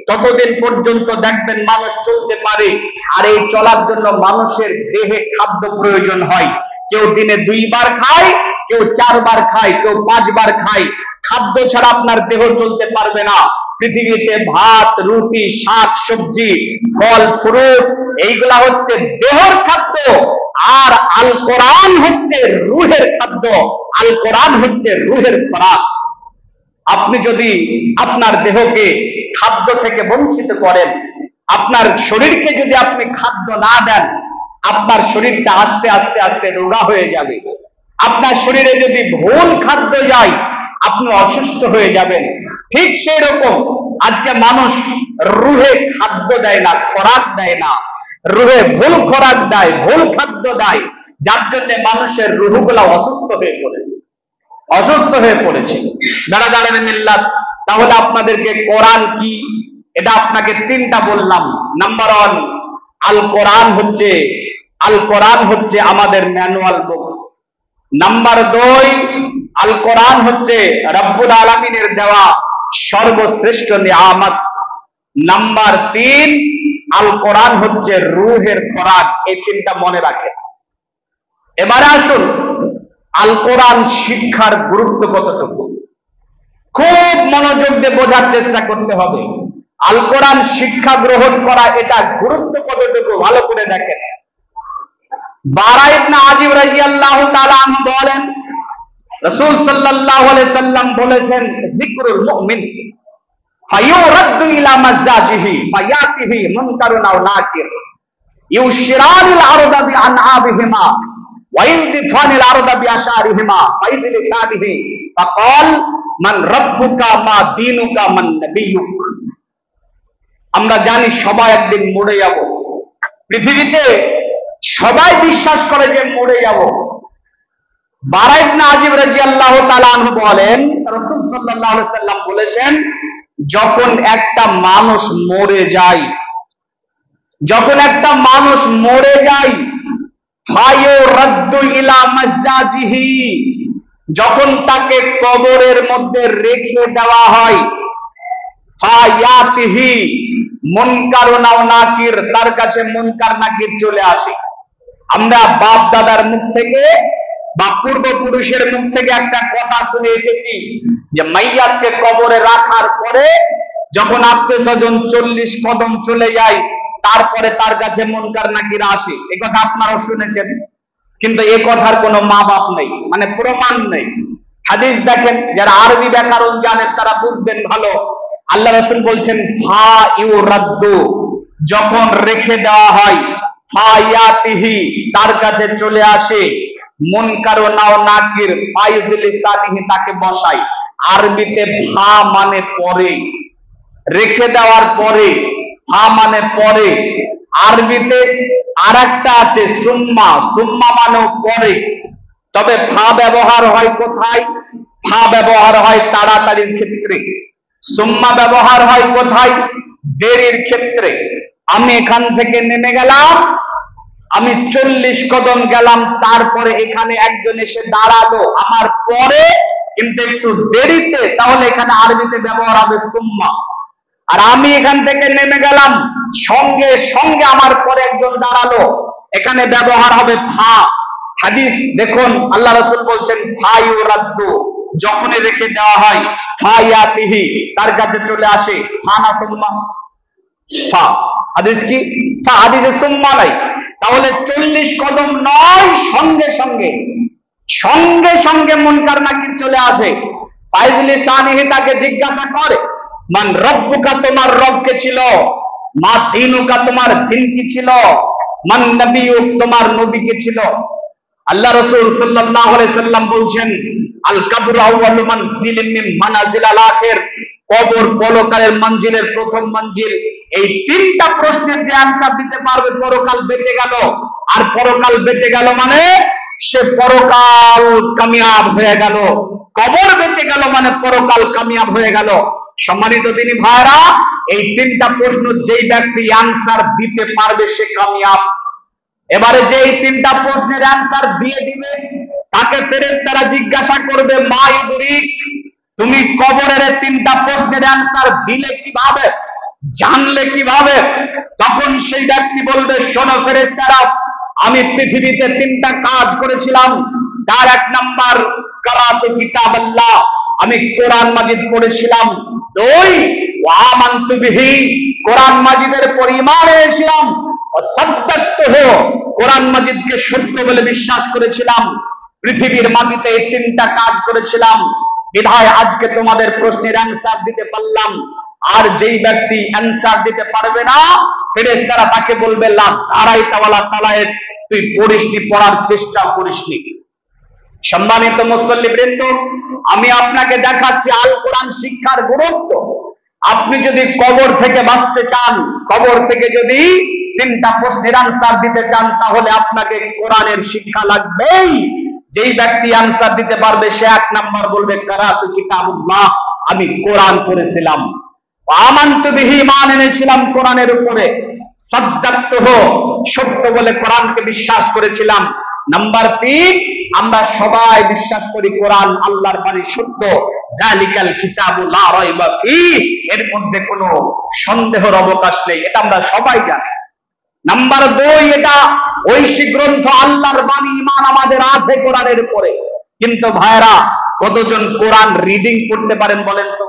ততদিন পর্যন্ত দেখবেন মানুষ চলতে পারে। আর এই চলার জন্য মানুষের দেহে খাদ্য প্রয়োজন হয়। কেউ দিনে 2 বার খায়, কেউ 4 বার খায়, কেউ 5 বার খায়। খাদ্য ছাড়া আপনার দেহ চলতে পারবে না। পৃথিবীতে ভাত, রুটি, শাক সবজি, ফল ফ্রুট, এইগুলা হচ্ছে দেহের খাদ্য। আর আল কোরআন হচ্ছে রুহের খাদ্য। আল কোরআন হচ্ছে রুহের খোরাক। আপনি যদি আপনার দেহকে খাদ্য থেকে বঞ্চিত করেন, আপনার শরীরকে যদি আপনি খাদ্য না দেন, আপনার শরীরটা আস্তে আস্তে আস্তে রোগা হয়ে যাবে। আপনার শরীরে যদি ভুল খাদ্য যায়, আপনি অসুস্থ হয়ে যাবেন। ঠিক সেই রকম আজকে মানুষ রুহে খাদ্য দেয় না, খোরাক দেয় না। রুহে ভুল খোরাক দেয়, ভুল খাদ্য দেয়, যার জন্য মানুষের রুহগুলা অসুস্থ হয়ে পড়েছে, অসুস্থ হয়ে পড়েছে। দাঁড়া দাঁড়ান মিল্লাত, তাহলে আপনাদেরকে কোরআন কি, এটা আপনাকে 3টা বললাম। নাম্বার 1, আল কোরআন হচ্ছে আমাদের ম্যানুয়াল বুকস। নাম্বার 2, আল কোরআন হচ্ছে রব্বুল আলামিনের দেওয়া সর্বশ্রেষ্ঠ নিয়ামত। নাম্বার 3, আল কোরআন হচ্ছে রুহের খোরাক। এই 3টা মনে রাখেন। এবারে আসুন, আল কোরআন শিক্ষার গুরুত্ব কতটুকু, খুব মনোযোগ দিয়ে বোঝার চেষ্টা করতে হবে। আল কোরআন শিক্ষা গ্রহণ করা, এটা গুরুত্ব কতটুকু ভালো করে দেখেন। বারা ইবনে আজিব রাদিয়াল্লাহু তাআলা আনহু বলেন, রাসূল সাল্লাল্লাহু আলাইহি সাল্লাম বলেছেন, যিকরুল মুমিন ফায়ুরাদ্দু ইলা মাজাজিহি ফায়াতিহি মুনকারুন আও নাকির ইউশিরানিল আরদা বিআনআবিহিমা ওয়া ইনদিফানিল আরদা বিআশারিহিমা ফাইজলিসানিহি ফাকাল মান রাব্বুকা মা দীনুকা মান নাবিয়ুক। আমরা জানি সবাই একদিন মরে যাব। পৃথিবীতে সবাই বিশ্বাস করে যে মরে যাব। বারা ইবনে আজিব রাদিয়াল্লাহু তাআলা আনহু বলেন, রাসূল সাল্লাল্লাহু আলাইহি সাল্লাম বলেছেন, যখন একটা মানুষ মরে যায়, যখন একটা মানুষ মরে যায়, ফায়ুরাদ্দু ইলা মাজাজিহি, যখন তাকে কবরের মধ্যে রেখে দেওয়া হয়, ফায়াতিহি মুনকারুন আও নাকির, তার কাছে মুনকার নাকির চলে আসে। আমরা বাপ দাদার মুখ থেকে বা পূর্বপুরুষের মুখ থেকে একটা কথা শুনে এসেছি যে মাইয়াতকে কবরে রাখার পরে যখন আত্মীয় স্বজন 40 কদম চলে যায় তারপরে তার কাছে মুনকার নাকিরা আসে, এই কথা আপনারাও শুনেছেন, কিন্তু এই কথার কোনো মা বাপ নেই, মানে প্রমাণ নেই। হাদিস দেখেন, যারা আরবি ব্যাকরণ জানেন তারা বুঝবেন ভালো। আল্লাহ রাসূল বলছেন ফা ইউরাদ্দু, যখন রেখে দেওয়া হয়, ফা ইয়াতিহি, তার কাছে চলে আসে, মুনকার ও নাকির ফাইজলিসানিহি, তাকে বসায়। আরবিতে ফা মানে পরে, রেখে দেওয়ার পরে, ফা মানে পরে। আরবিতে আরেকটা আছে সুম্মা, সুম্মা মানেও পরে। তবে ফা ব্যবহার হয় কোথায়? ফা ব্যবহার হয় তাড়াতাড়ির ক্ষেত্রে, সুম্মা ব্যবহার হয় কোথায়? দেরির ক্ষেত্রে। আমি এখান থেকে নেমে গেলাম, আমি 40 কদম গেলাম, তারপরে এখানে একজন এসে দাঁড়ালো আমার পরে, কিন্তু একটু দেরিতে, তাহলে এখানে আরবিতে ব্যবহার হবে সুম্মা। আর আমি এখান থেকে নেমে গেলাম, সঙ্গে সঙ্গে আমার পরে একজন দাঁড়ালো, এখানে ব্যবহার হবে ফা। হাদিস দেখুন, আল্লাহ রাসূল বলছেন ফা ইউরাদ্দু, যখনই রেখে দেওয়া হয়, ফা ইয়াতিহি, তার কাছে চলে আসে। ফা না সুম্মা? ফা। হাদিস কি? ফা। হাদিসে সুম্মা নাই। তাহলে 40 কদম নয়, সঙ্গে সঙ্গে, সঙ্গে সঙ্গে মুনকার নাকির চলে আসে। ফাইজলিসানিহি, তাকে জিজ্ঞাসা করে মান রব্বুকা, তোমার রব কে ছিল? মা দীনুকা, তোমার দিন কি ছিল? মান নবিয়ুক, তোমার নবী কে ছিল? আল্লাহ রাসূল সাল্লাল্লাহু আলাইহি সাল্লাম বলছেন আল কবরু আউয়ালু মানজিলিন মিন মানাজিলিল আখির, কবর পরকালের মঞ্জিলের প্রথম মঞ্জিল। এই তিনটা প্রশ্নের যে আনসার দিতে পারবে, পরকাল বেঁচে গেল। আর পরকাল বেঁচে গেল মানে সে পরকাল কামিয়াব হয়ে গেল। কবর বেঁচে গেল মানে পরকাল কামিয়াব হয়ে গেল। সম্মানিত দিনী ভাইরা, এই তিনটা প্রশ্ন যেই ব্যক্তি আনসার দিতে পারবে সে কামিয়াব। এবারে যে এই তিনটা প্রশ্নের আনসার দিয়ে দিবে, তাকে ফেরেশতারা জিজ্ঞাসা করবে মা ইদরিক, তুমি কবরের তিনটা প্রশ্নের আনসার দিলে কিভাবে, জানলে কিভাবে? তখন সেই ব্যক্তি বলবে শোনো ফেরেশতারা, আমি পৃথিবীতে তিনটা কাজ করেছিলাম। তার 1 নাম্বার কারাতু কিতাবাল্লাহ, আমি কোরআন মাজিদ পড়েছিলাম। 2 ওয়ামানতু বিহি, কোরআন মাজিদের উপর ঈমান এনেছিলাম। ওয়াসাদ্দাকতুহু, কোরআন মাজিদকে সত্য বলে বিশ্বাস করেছিলাম। পৃথিবীর মাটিতে এই তিনটা কাজ করেছিলাম, বিধায় আজকে তোমাদের প্রশ্নের অ্যানসার দিতে পারলাম। আর যেই ব্যক্তি অ্যানসার দিতে পারবে না, ফেরেশতারা তাকে বলবে লা দারাইতা ওয়ালা তালায়েত, তুই পড়িসনি, পড়ার চেষ্টা করিসনি। সম্মানিত মুসল্লিবৃন্দ, আমি আপনাকে দেখাচ্ছি আল কোরআন শিক্ষার গুরুত্ব। আপনি যদি কবর থেকে বাঁচতে চান, কবর থেকে যদি তিনটা প্রশ্নের আনসার দিতে চান, তাহলে আপনাকে কোরআনের শিক্ষা লাগবেই। যেই ব্যক্তি আনসার দিতে পারবে সে 1 নাম্বার বলবে কারাতু কিতাবুল্লাহ, আমি কোরআন পড়েছিলাম। আমানতু বিহি, ঈমান এনেছিলাম কোরআনের উপরে। সাদ্দাকতুহু, সত্য বলে কোরআনকে বিশ্বাস করেছিলাম। নাম্বার 3, আমরা সবাই বিশ্বাস করি কোরআন আল্লাহর বাণী সত্য। যালিকাল কিতাবু লা রাইবা ফিহি, এর মধ্যে কোনো সন্দেহের অবকাশ নেই, এটা আমরা সবাই জানি। নাম্বার 2, এটা ঐশী গ্রন্থ, আল্লাহর বাণী, ঈমান আমাদের আছে কোরআনের উপরে। কিন্তু ভাইরা, কতজন কোরআন রিডিং করতে পারেন বলেন তো?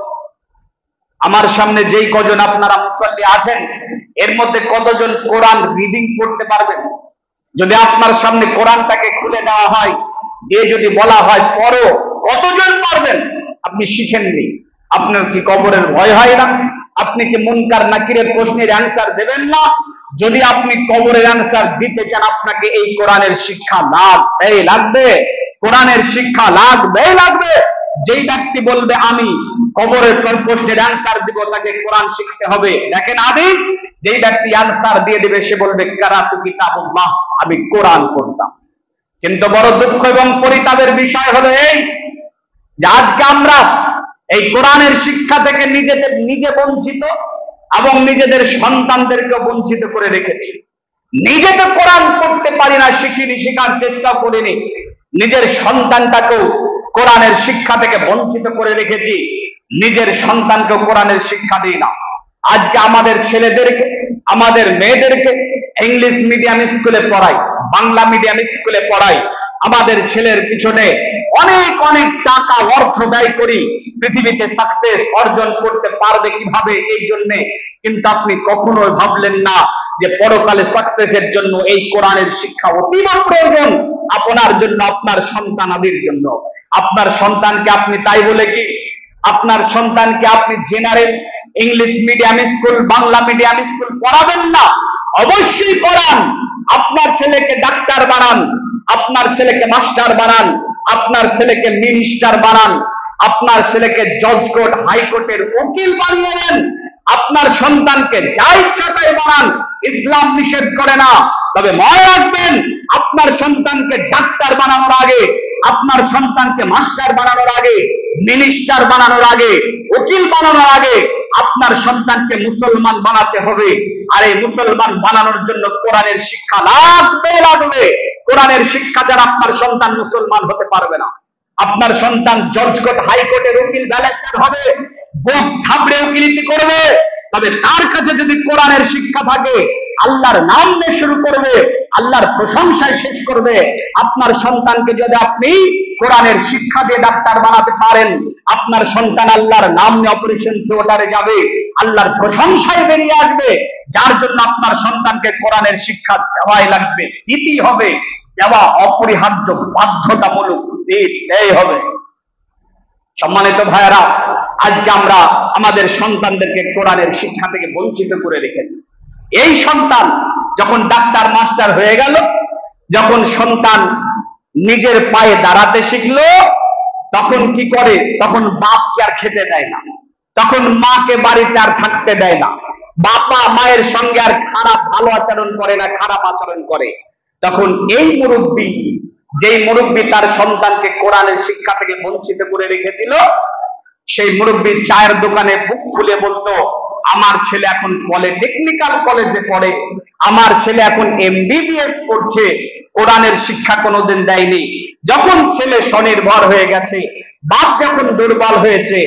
আমার সামনে যেই কজন আপনারা মুসল্লি আছেন, এর মধ্যে কতজন কোরআন রিডিং করতে পারবেন? যদি আপনার সামনে কোরআনটাকে খুলে দেওয়া হয়, দিয়ে যদি বলা হয় পড়ো, কতজন পারবেন? আপনি শিখেননি, আপনার কি কবরের ভয় হয় না? আপনি কি মুনকার নাকিরের প্রশ্নের অ্যানসার দেবেন না? যদি আপনি কবরের অ্যানসার দিতে চান, আপনাকে এই কোরআনের শিক্ষা লাগবেই লাগবে, কোরআনের শিক্ষা লাগবেই লাগবে। যেই ব্যক্তি বলবে আমি কবরের প্রশ্নের অ্যানসার দিব, তাকে কোরআন শিখতে হবে। দেখেন হাদিস, যেই ব্যক্তি অ্যানসার দিয়ে দিবে সে বলবে কারাতু কিতাবুল্লাহ, আমি কোরআন পড়তাম। কিন্তু বড় দুঃখ এবং পরিতাপের বিষয় হলো এই যে আজকে আমরা এই কোরআনের শিক্ষা থেকে নিজে বঞ্চিত এবং নিজেদের সন্তানদেরকে বঞ্চিত করে রেখেছি। নিজে তো কোরআন পড়তে পারি না, শিখিনি, শেখার চেষ্টা করিনি, নিজের সন্তানটাকেও কোরআনের শিক্ষা থেকে বঞ্চিত করে রেখেছি, নিজের সন্তানকেও কোরআনের শিক্ষা দিই না। আজকে আমাদের ছেলেদেরকে, আমাদের মেয়েদেরকে ইংলিশ মিডিয়াম স্কুলে পড়াই, বাংলা মিডিয়াম স্কুলে পড়াই, আমাদের ছেলের পিছনে অনেক অনেক টাকা অর্থ ব্যয় করি পৃথিবীতে সাকসেস অর্জন করতে পারবে কিভাবে, এই জন্য কিন্তু আপনি কখনোই ভাবলেন না যে পরকালে সাকসেসের জন্য এই কোরআনের শিক্ষা অতীব প্রয়োজন আপনার জন্য, আপনার সন্তানাদির জন্য। আপনার সন্তানকে আপনি তাই বলে কি আপনার সন্তানকে আপনি general English medium school, Bangla medium school পড়াবেন না? অবশ্যই পড়ান। আপনার ছেলেকে ডাক্তার বানান, আপনার ছেলেকে মাস্টার বানান, আপনার ছেলেকে মিনিস্টার বানান, আপনার ছেলেকে জজ কোর্ট হাইকোর্টের উকিল বানিয়ে নেন, আপনার সন্তানকে যা ইচ্ছা তাই বানান, ইসলাম নিষেধ করে না। তবে মনে রাখবেন, আপনার সন্তানকে ডাক্তার বানানোর আগে, আপনার সন্তানকে মাস্টার বানানোর আগে, মিনিস্টার বানানোর আগে, উকিল বানানোর আগে আপনার সন্তানকে মুসলমান বানাতে হবে। আর এই মুসলমান বানানোর জন্য কোরআনের শিক্ষা লাগবে। কোরআনের শিক্ষা ছাড়া আপনার সন্তান মুসলমান হতে পারবে না। আপনার সন্তান জজ কোর্ট হাইকোর্টের উকিল ব্যারিস্টার হবে, বুক থাবড়ে উকিলিতি করবে, তবে তার কাছে যদি কোরআনের শিক্ষা থাকে, আল্লাহর নাম নিয়ে শুরু করবে, আল্লাহর প্রশংসায় শেষ করবে। আপনার সন্তানকে যদি আপনি কোরআনের শিক্ষা দিয়ে ডাক্তার বানাতে পারেন, আপনার সন্তান আল্লাহর নাম নিয়ে অপারেশন থিয়েটারে যাবে, আল্লাহর প্রশংসায় বেরিয়ে আসবে। যার জন্য আপনার সন্তানকে কোরআনের শিক্ষা দেওয়াই লাগবে, দিতেই হবে, দেওয়া অপরিহার্য, বাধ্যতামূলক, দিতেই হবে। সম্মানিত ভাইয়েরা, আজকে আমরা আমাদের সন্তানদেরকে কোরআনের শিক্ষা থেকে বঞ্চিত করে রেখেছি। এই সন্তান যখন ডাক্তার মাস্টার হয়ে গেল, যখন সন্তান নিজের পায়ে দাঁড়াতে শিখলো, তখন কি করে? তখন বাপকে আর খেতে দেয় না, তখন মাকে বাড়িতে আর থাকতে দেয় না, বাবা মায়ের সঙ্গে আর ভালো আচরণ করে না, খারাপ আচরণ করে। তখন এই মুরব্বী, যেই মুরব্বী তার সন্তানকে কোরআনের শিক্ষা থেকে বঞ্চিত করে রেখেছিল, সেই মুরব্বী চায়ের দোকানে বুক ফুলে বলতো, আমার ছেলে এখন পলিটেকনিক্যাল কলেজে পড়ে, আমার ছেলে এখন এমবিবিএস পড়ছে, কোরআনের শিক্ষা কোনোদিন দেয়নি। যখন ছেলে স্বনির্ভর হয়ে গেছে, বাপ যখন দুর্বল হয়েছে,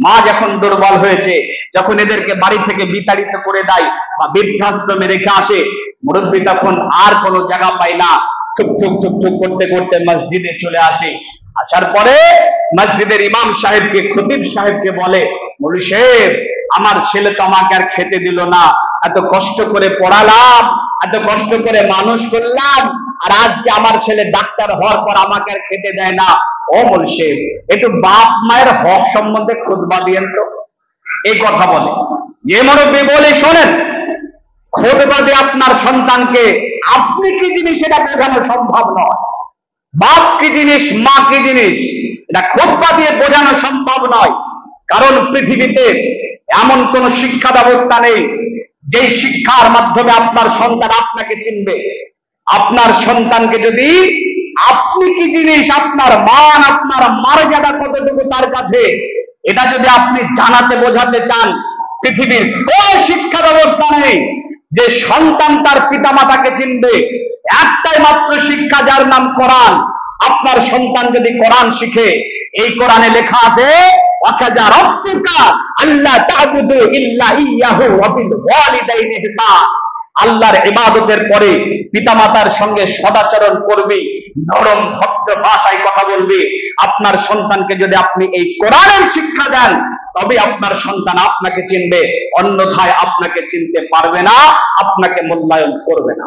মা যখন দুর্বল হয়েছে, যখন এদেরকে বাড়ি থেকে বিতাড়িত করে দেয় বা বৃদ্ধাশ্রমে রেখে আসে, মুরব্বী তখন আর কোনো জায়গা পায় না, চুপ চুপ চুপ চুপ করতে করতে মসজিদে চলে আসে। আসার পরে মসজিদের ইমাম সাহেবকে, খতিব সাহেবকে বলে, মৌলভী সাহেব, আমার ছেলে তো আমাকে আর খেতে দিল না, এত কষ্ট করে পড়ালাম, এত কষ্ট করে মানুষ করলাম, আর আজকে আমার ছেলে ডাক্তার হওয়ার পর আমাকে আর খেতে দেয় না। ও মৌলভী সাহেব, একটু বাপ মায়ের হক সম্বন্ধে খুতবা দিয়েন তো। এই কথা বলে যে মুরব্বী বলে, শোনেন, খুতবা দিয়ে আপনার সন্তানকে আপনি কি জিনিস এটা বোঝানো সম্ভব নয়। বাপ কি জিনিস, মা কি জিনিস, এটা খুতবা দিয়ে বোঝানো সম্ভব নয়। কারণ পৃথিবীতে এমন কোন শিক্ষা ব্যবস্থা নেই যেই শিক্ষার মাধ্যমে আপনার সন্তান আপনাকে চিনবে। আপনার সন্তানকে যদি আপনি কি জিনিস, আপনার মান, আপনার মর্যাদা কতটুকু তার কাছে, এটা যদি আপনি জানাতে বোঝাতে চান, পৃথিবীর কোন শিক্ষা ব্যবস্থা নেই যে সন্তান তার পিতামাতাকে চিনবে। একটাই মাত্র শিক্ষা, যার নাম কোরআন। আপনার সন্তান যদি কোরআন শিখে, এই কোরআনে লেখা আছে, ওয়াকাযা রাব্বুকা আল্লা তা'বুদু ইল্লা ইয়াহু ওয়া বিল ওয়ালিদাইনি ইহসান। আল্লাহর ইবাদতের পরে পিতামাতার সঙ্গে সদাচরণ করবে, নরম ভদ্র ভাষায় কথা বলবে। আপনার সন্তানকে যদি আপনি এই কোরআনের শিক্ষা দেন, তবে আপনার সন্তান আপনাকে চিনবে, অন্যথায় আপনাকে চিনতে পারবে না, আপনাকে মূল্যায়ন করবে না।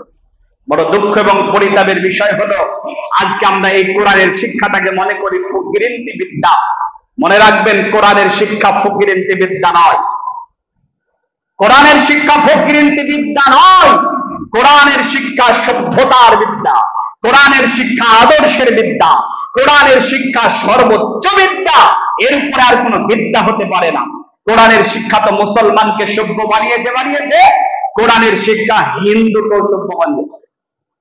বড় দুঃখ এবং পরিতাপের বিষয় হলো, আজকে আমরা এই কোরআনের শিক্ষাটাকে মনে করি ফকিরিন্তি বিদ্যা। মনে রাখবেন, কোরআনের শিক্ষা ফকিরিন্তি বিদ্যা নয়। কোরআনের শিক্ষা ফকিরিন্তি বিদ্যা নয়। কোরআনের শিক্ষা সভ্যতার বিদ্যা, কোরআনের শিক্ষা আদর্শের বিদ্যা, কোরআনের শিক্ষা সর্বোচ্চ বিদ্যা। এর উপরে আর কোনো বিদ্যা হতে পারে না। কোরআনের শিক্ষা তো মুসলমানকে সভ্য বানিয়েছে, কোরআনের শিক্ষা হিন্দুকেও সভ্য বানিয়েছে।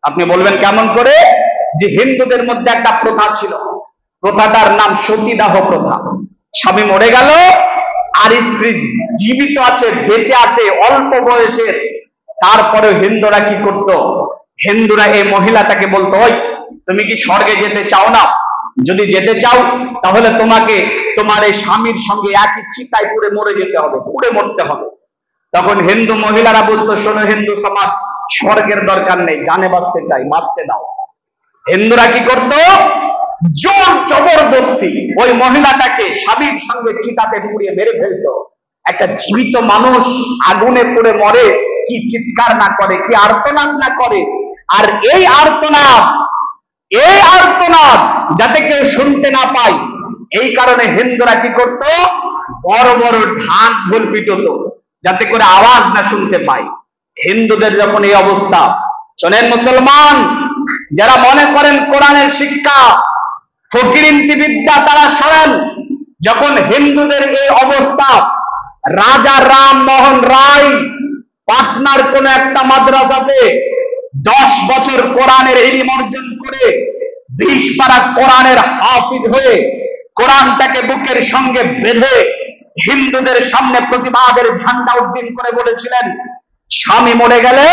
আপনি বলবেন কেমন করে? যে হিন্দুদের মধ্যে একটা প্রথা ছিল, প্রথাটার নাম সতীদাহ প্রথা। স্বামী মরে গেল, আর স্ত্রী জীবিত আছে, বেঁচে আছে, অল্প বয়সের, তারপরে হিন্দুরা কি করত? হিন্দুরা এই মহিলাটাকে বলতো, ওই তুমি কি স্বর্গে যেতে চাও না? যদি যেতে চাও তাহলে তোমাকে তোমার এই স্বামীর সঙ্গে একই চিতায় পুড়ে মরে যেতে হবে, পুড়ে মরতে হবে। তখন হিন্দু মহিলারা বলতো, শোনো হিন্দু সমাজ, স্বর্গের দরকার নেই, জানে বাঁচতে চাই, বাঁচতে দাও। হিন্দুরা কি করত? জোর জবরদস্তি ওই মহিলাটাকে স্বামীর সঙ্গে চিতাতে পুড়িয়ে মেরে ফেলতো। একটা জীবিত মানুষ আগুনে পুড়ে মরে, কি চিৎকার না করে, কি আর্তনাদ না করে। আর এই আর্তনাদ যাতে কেউ শুনতে না পায়, এই কারণে হিন্দুরা কি করত, বড় বড় ঢাক ঢোল পিটতো যাতে করে আওয়াজ না শুনতে পায়। হিন্দুদের যখন এই অবস্থা, শোনেন মুসলমান যারা মনে করেন কোরআনের শিক্ষা ফকিরিন্তি বিদ্যা, তারা শোনেন, যখন হিন্দুদের এই অবস্থা, রাজা রাম মোহন রায় পাটনার কোন একটা মাদ্রাসাতে 10 বছর কোরআনের ইলম অর্জন করে 20 পারা কোরআনের হাফিজ হয়ে কোরআনটাকে বুকের সঙ্গে বেঁধে হিন্দুদের সামনে প্রতিবাদের ঝান্ডা উড্ডীন করে বলেছিলেন, স্বামী মরে গেলে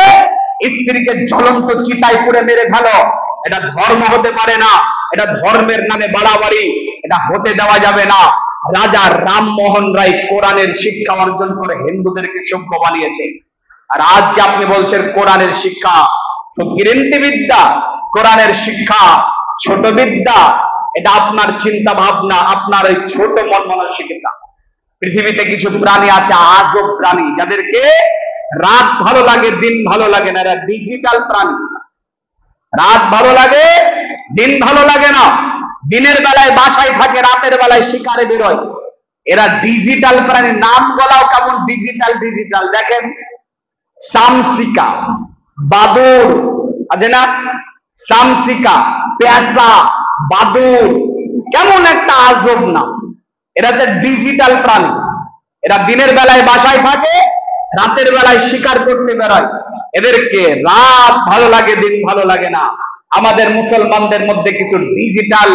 স্ত্রীকে জ্বলন্ত চিতায় পুড়ে মেরে ফেলো, এটা ধর্ম হতে পারে না, এটা ধর্মের নামে বাড়াবাড়ি, এটা হতে দেওয়া যাবে না। রাজা রামমোহন রায় কোরআনের শিক্ষা অর্জন করে হিন্দুদেরকে সভ্য বানিয়েছে। আর আজকে আপনি বলছেন কোরআনের শিক্ষা ফকিরিন্তি বিদ্যা, কোরআনের শিক্ষা ছোট বিদ্যা। এটা আপনার চিন্তা ভাবনা, আপনার ওই ছোট মন মানসিকতা। পৃথিবীতে কিছু প্রাণী আছে, আজব প্রাণী, যাদেরকে রাত ভালো লাগে দিন ভালো লাগে না। এরা ডিজিটাল প্রাণী। রাত ভালো লাগে দিন ভালো লাগে না, দিনের বেলায় বাসায় থাকে, রাতের বেলায় শিকারে বেরোয়। এরা ডিজিটাল প্রাণী। নাম গলাও কেমন ডিজিটাল ডিজিটাল। দেখেন সামসিকা, বাদুর আছে না, সামসিকা, পেঁচা, বাদুর, কেমন একটা আজব নাম। এরা হচ্ছে ডিজিটাল প্রাণী। এরা দিনের বেলায় বাসায় থাকে, রাতের বেলায় শিকার করতে বেরোয়। এদেরকে রাত ভালো লাগে দিন ভালো লাগে না। আমাদের মুসলমানদের মধ্যে কিছু ডিজিটাল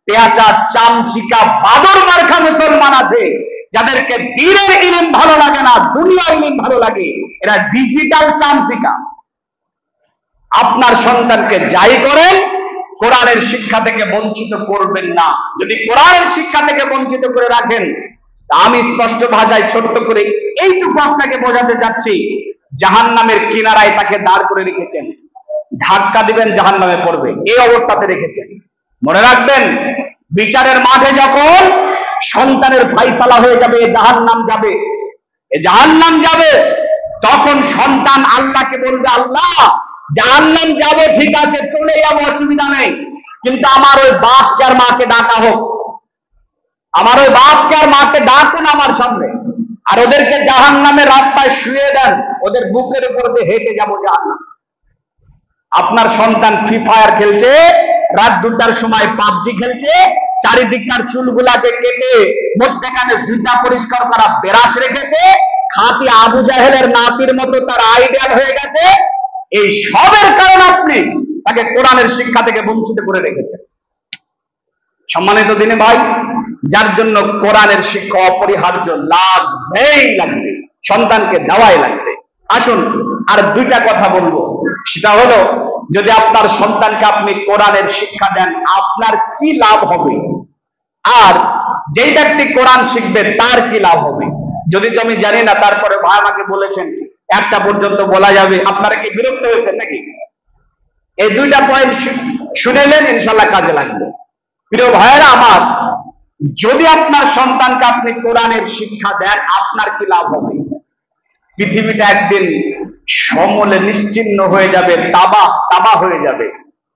পেঁচা, চামচিকা, বাদর মার্কা মুসলমান আছে, যাদেরকে দিনের ইলম ভালো লাগে না, দুনিয়ার ইলম ভালো লাগে। এরা ডিজিটাল চামচিকা। আপনার সন্তানকে যাই করেন, কোরআনের শিক্ষা থেকে বঞ্চিত করবেন না। যদি কোরআনের শিক্ষা থেকে বঞ্চিত করে রাখেন, আমি স্পষ্ট ভাষায় ছোট্ট করে এইটুকু আপনাকে বোঝাতে চাচ্ছি, জাহান্নামের কিনারায় তাকে দাঁড় করে রেখেছেন, ধাক্কা দিবেন জাহান্নামে পড়বে, এই অবস্থাতে রেখেছেন। মনে রাখবেন, বিচারের মাঠে যখন সন্তানের ফাইসালা হয়ে যাবে, জাহান্নাম যাবে, জাহান্নাম যাবে, তখন সন্তান আল্লাহকে বলবে, আল্লাহ জাহান্নাম যাবে ঠিক আছে, চলে যাবো, অসুবিধা নেই, কিন্তু আমার ওই বাপকে আর মাকে ডাকা হোক, আমার ওই বাপকে আর মাকে ডাকুন আমার সামনে, আর ওদেরকে জাহান্নামের রাস্তায় শুয়ে দেন, ওদের বুকের উপর দিয়ে হেঁটে যাবো জাহান্নাম। আপনার সন্তান ফ্রি ফায়ার খেলছে, রাত 2টার সময় পাবজি খেলছে, চারিদিককার চুলগুলাকে কেটে মধ্যখানে জুতা পরিষ্কার করা বেরাস রেখেছে, খাঁটি আবু জাহেলের নাতির মতো তার আইডিয়াল হয়ে গেছে। এই সবের কারণ আপনি তাকে কোরআনের শিক্ষা থেকে বঞ্চিত করে রেখেছেন। সম্মানিত দিনে ভাই, যার জন্য কোরআনের শিক্ষা অপরিহার্য, লাগবেই লাগবে, সন্তানকে দেওয়াই লাগবে। আসুন আর 2টা কথা বলবো, সেটা হলো, যদি আপনার সন্তানকে আপনি কোরআনের শিক্ষা দেন, আপনার কি লাভ হবে, আর যেই ব্যক্তি কোরআন শিখবে তার কি লাভ হবে। যদি তো আমি জানি না, তারপরে ভাই আমাকে বলেছেন 1টা পর্যন্ত বলা যাবে। আপনারা কি বিরক্ত হয়েছেন নাকি? এই 2টা পয়েন্ট শুনেলেন, ইনশাল্লাহ কাজে লাগবে। প্রিয় ভাইয়েরা আমার, যদি আপনার সন্তানকে আপনি কোরআনের শিক্ষা দেন, আপনার কি লাভ হবে? পৃথিবীটা একদিন সমূলে নিশ্চিহ্ন হয়ে যাবে, তাবা হয়ে যাবে,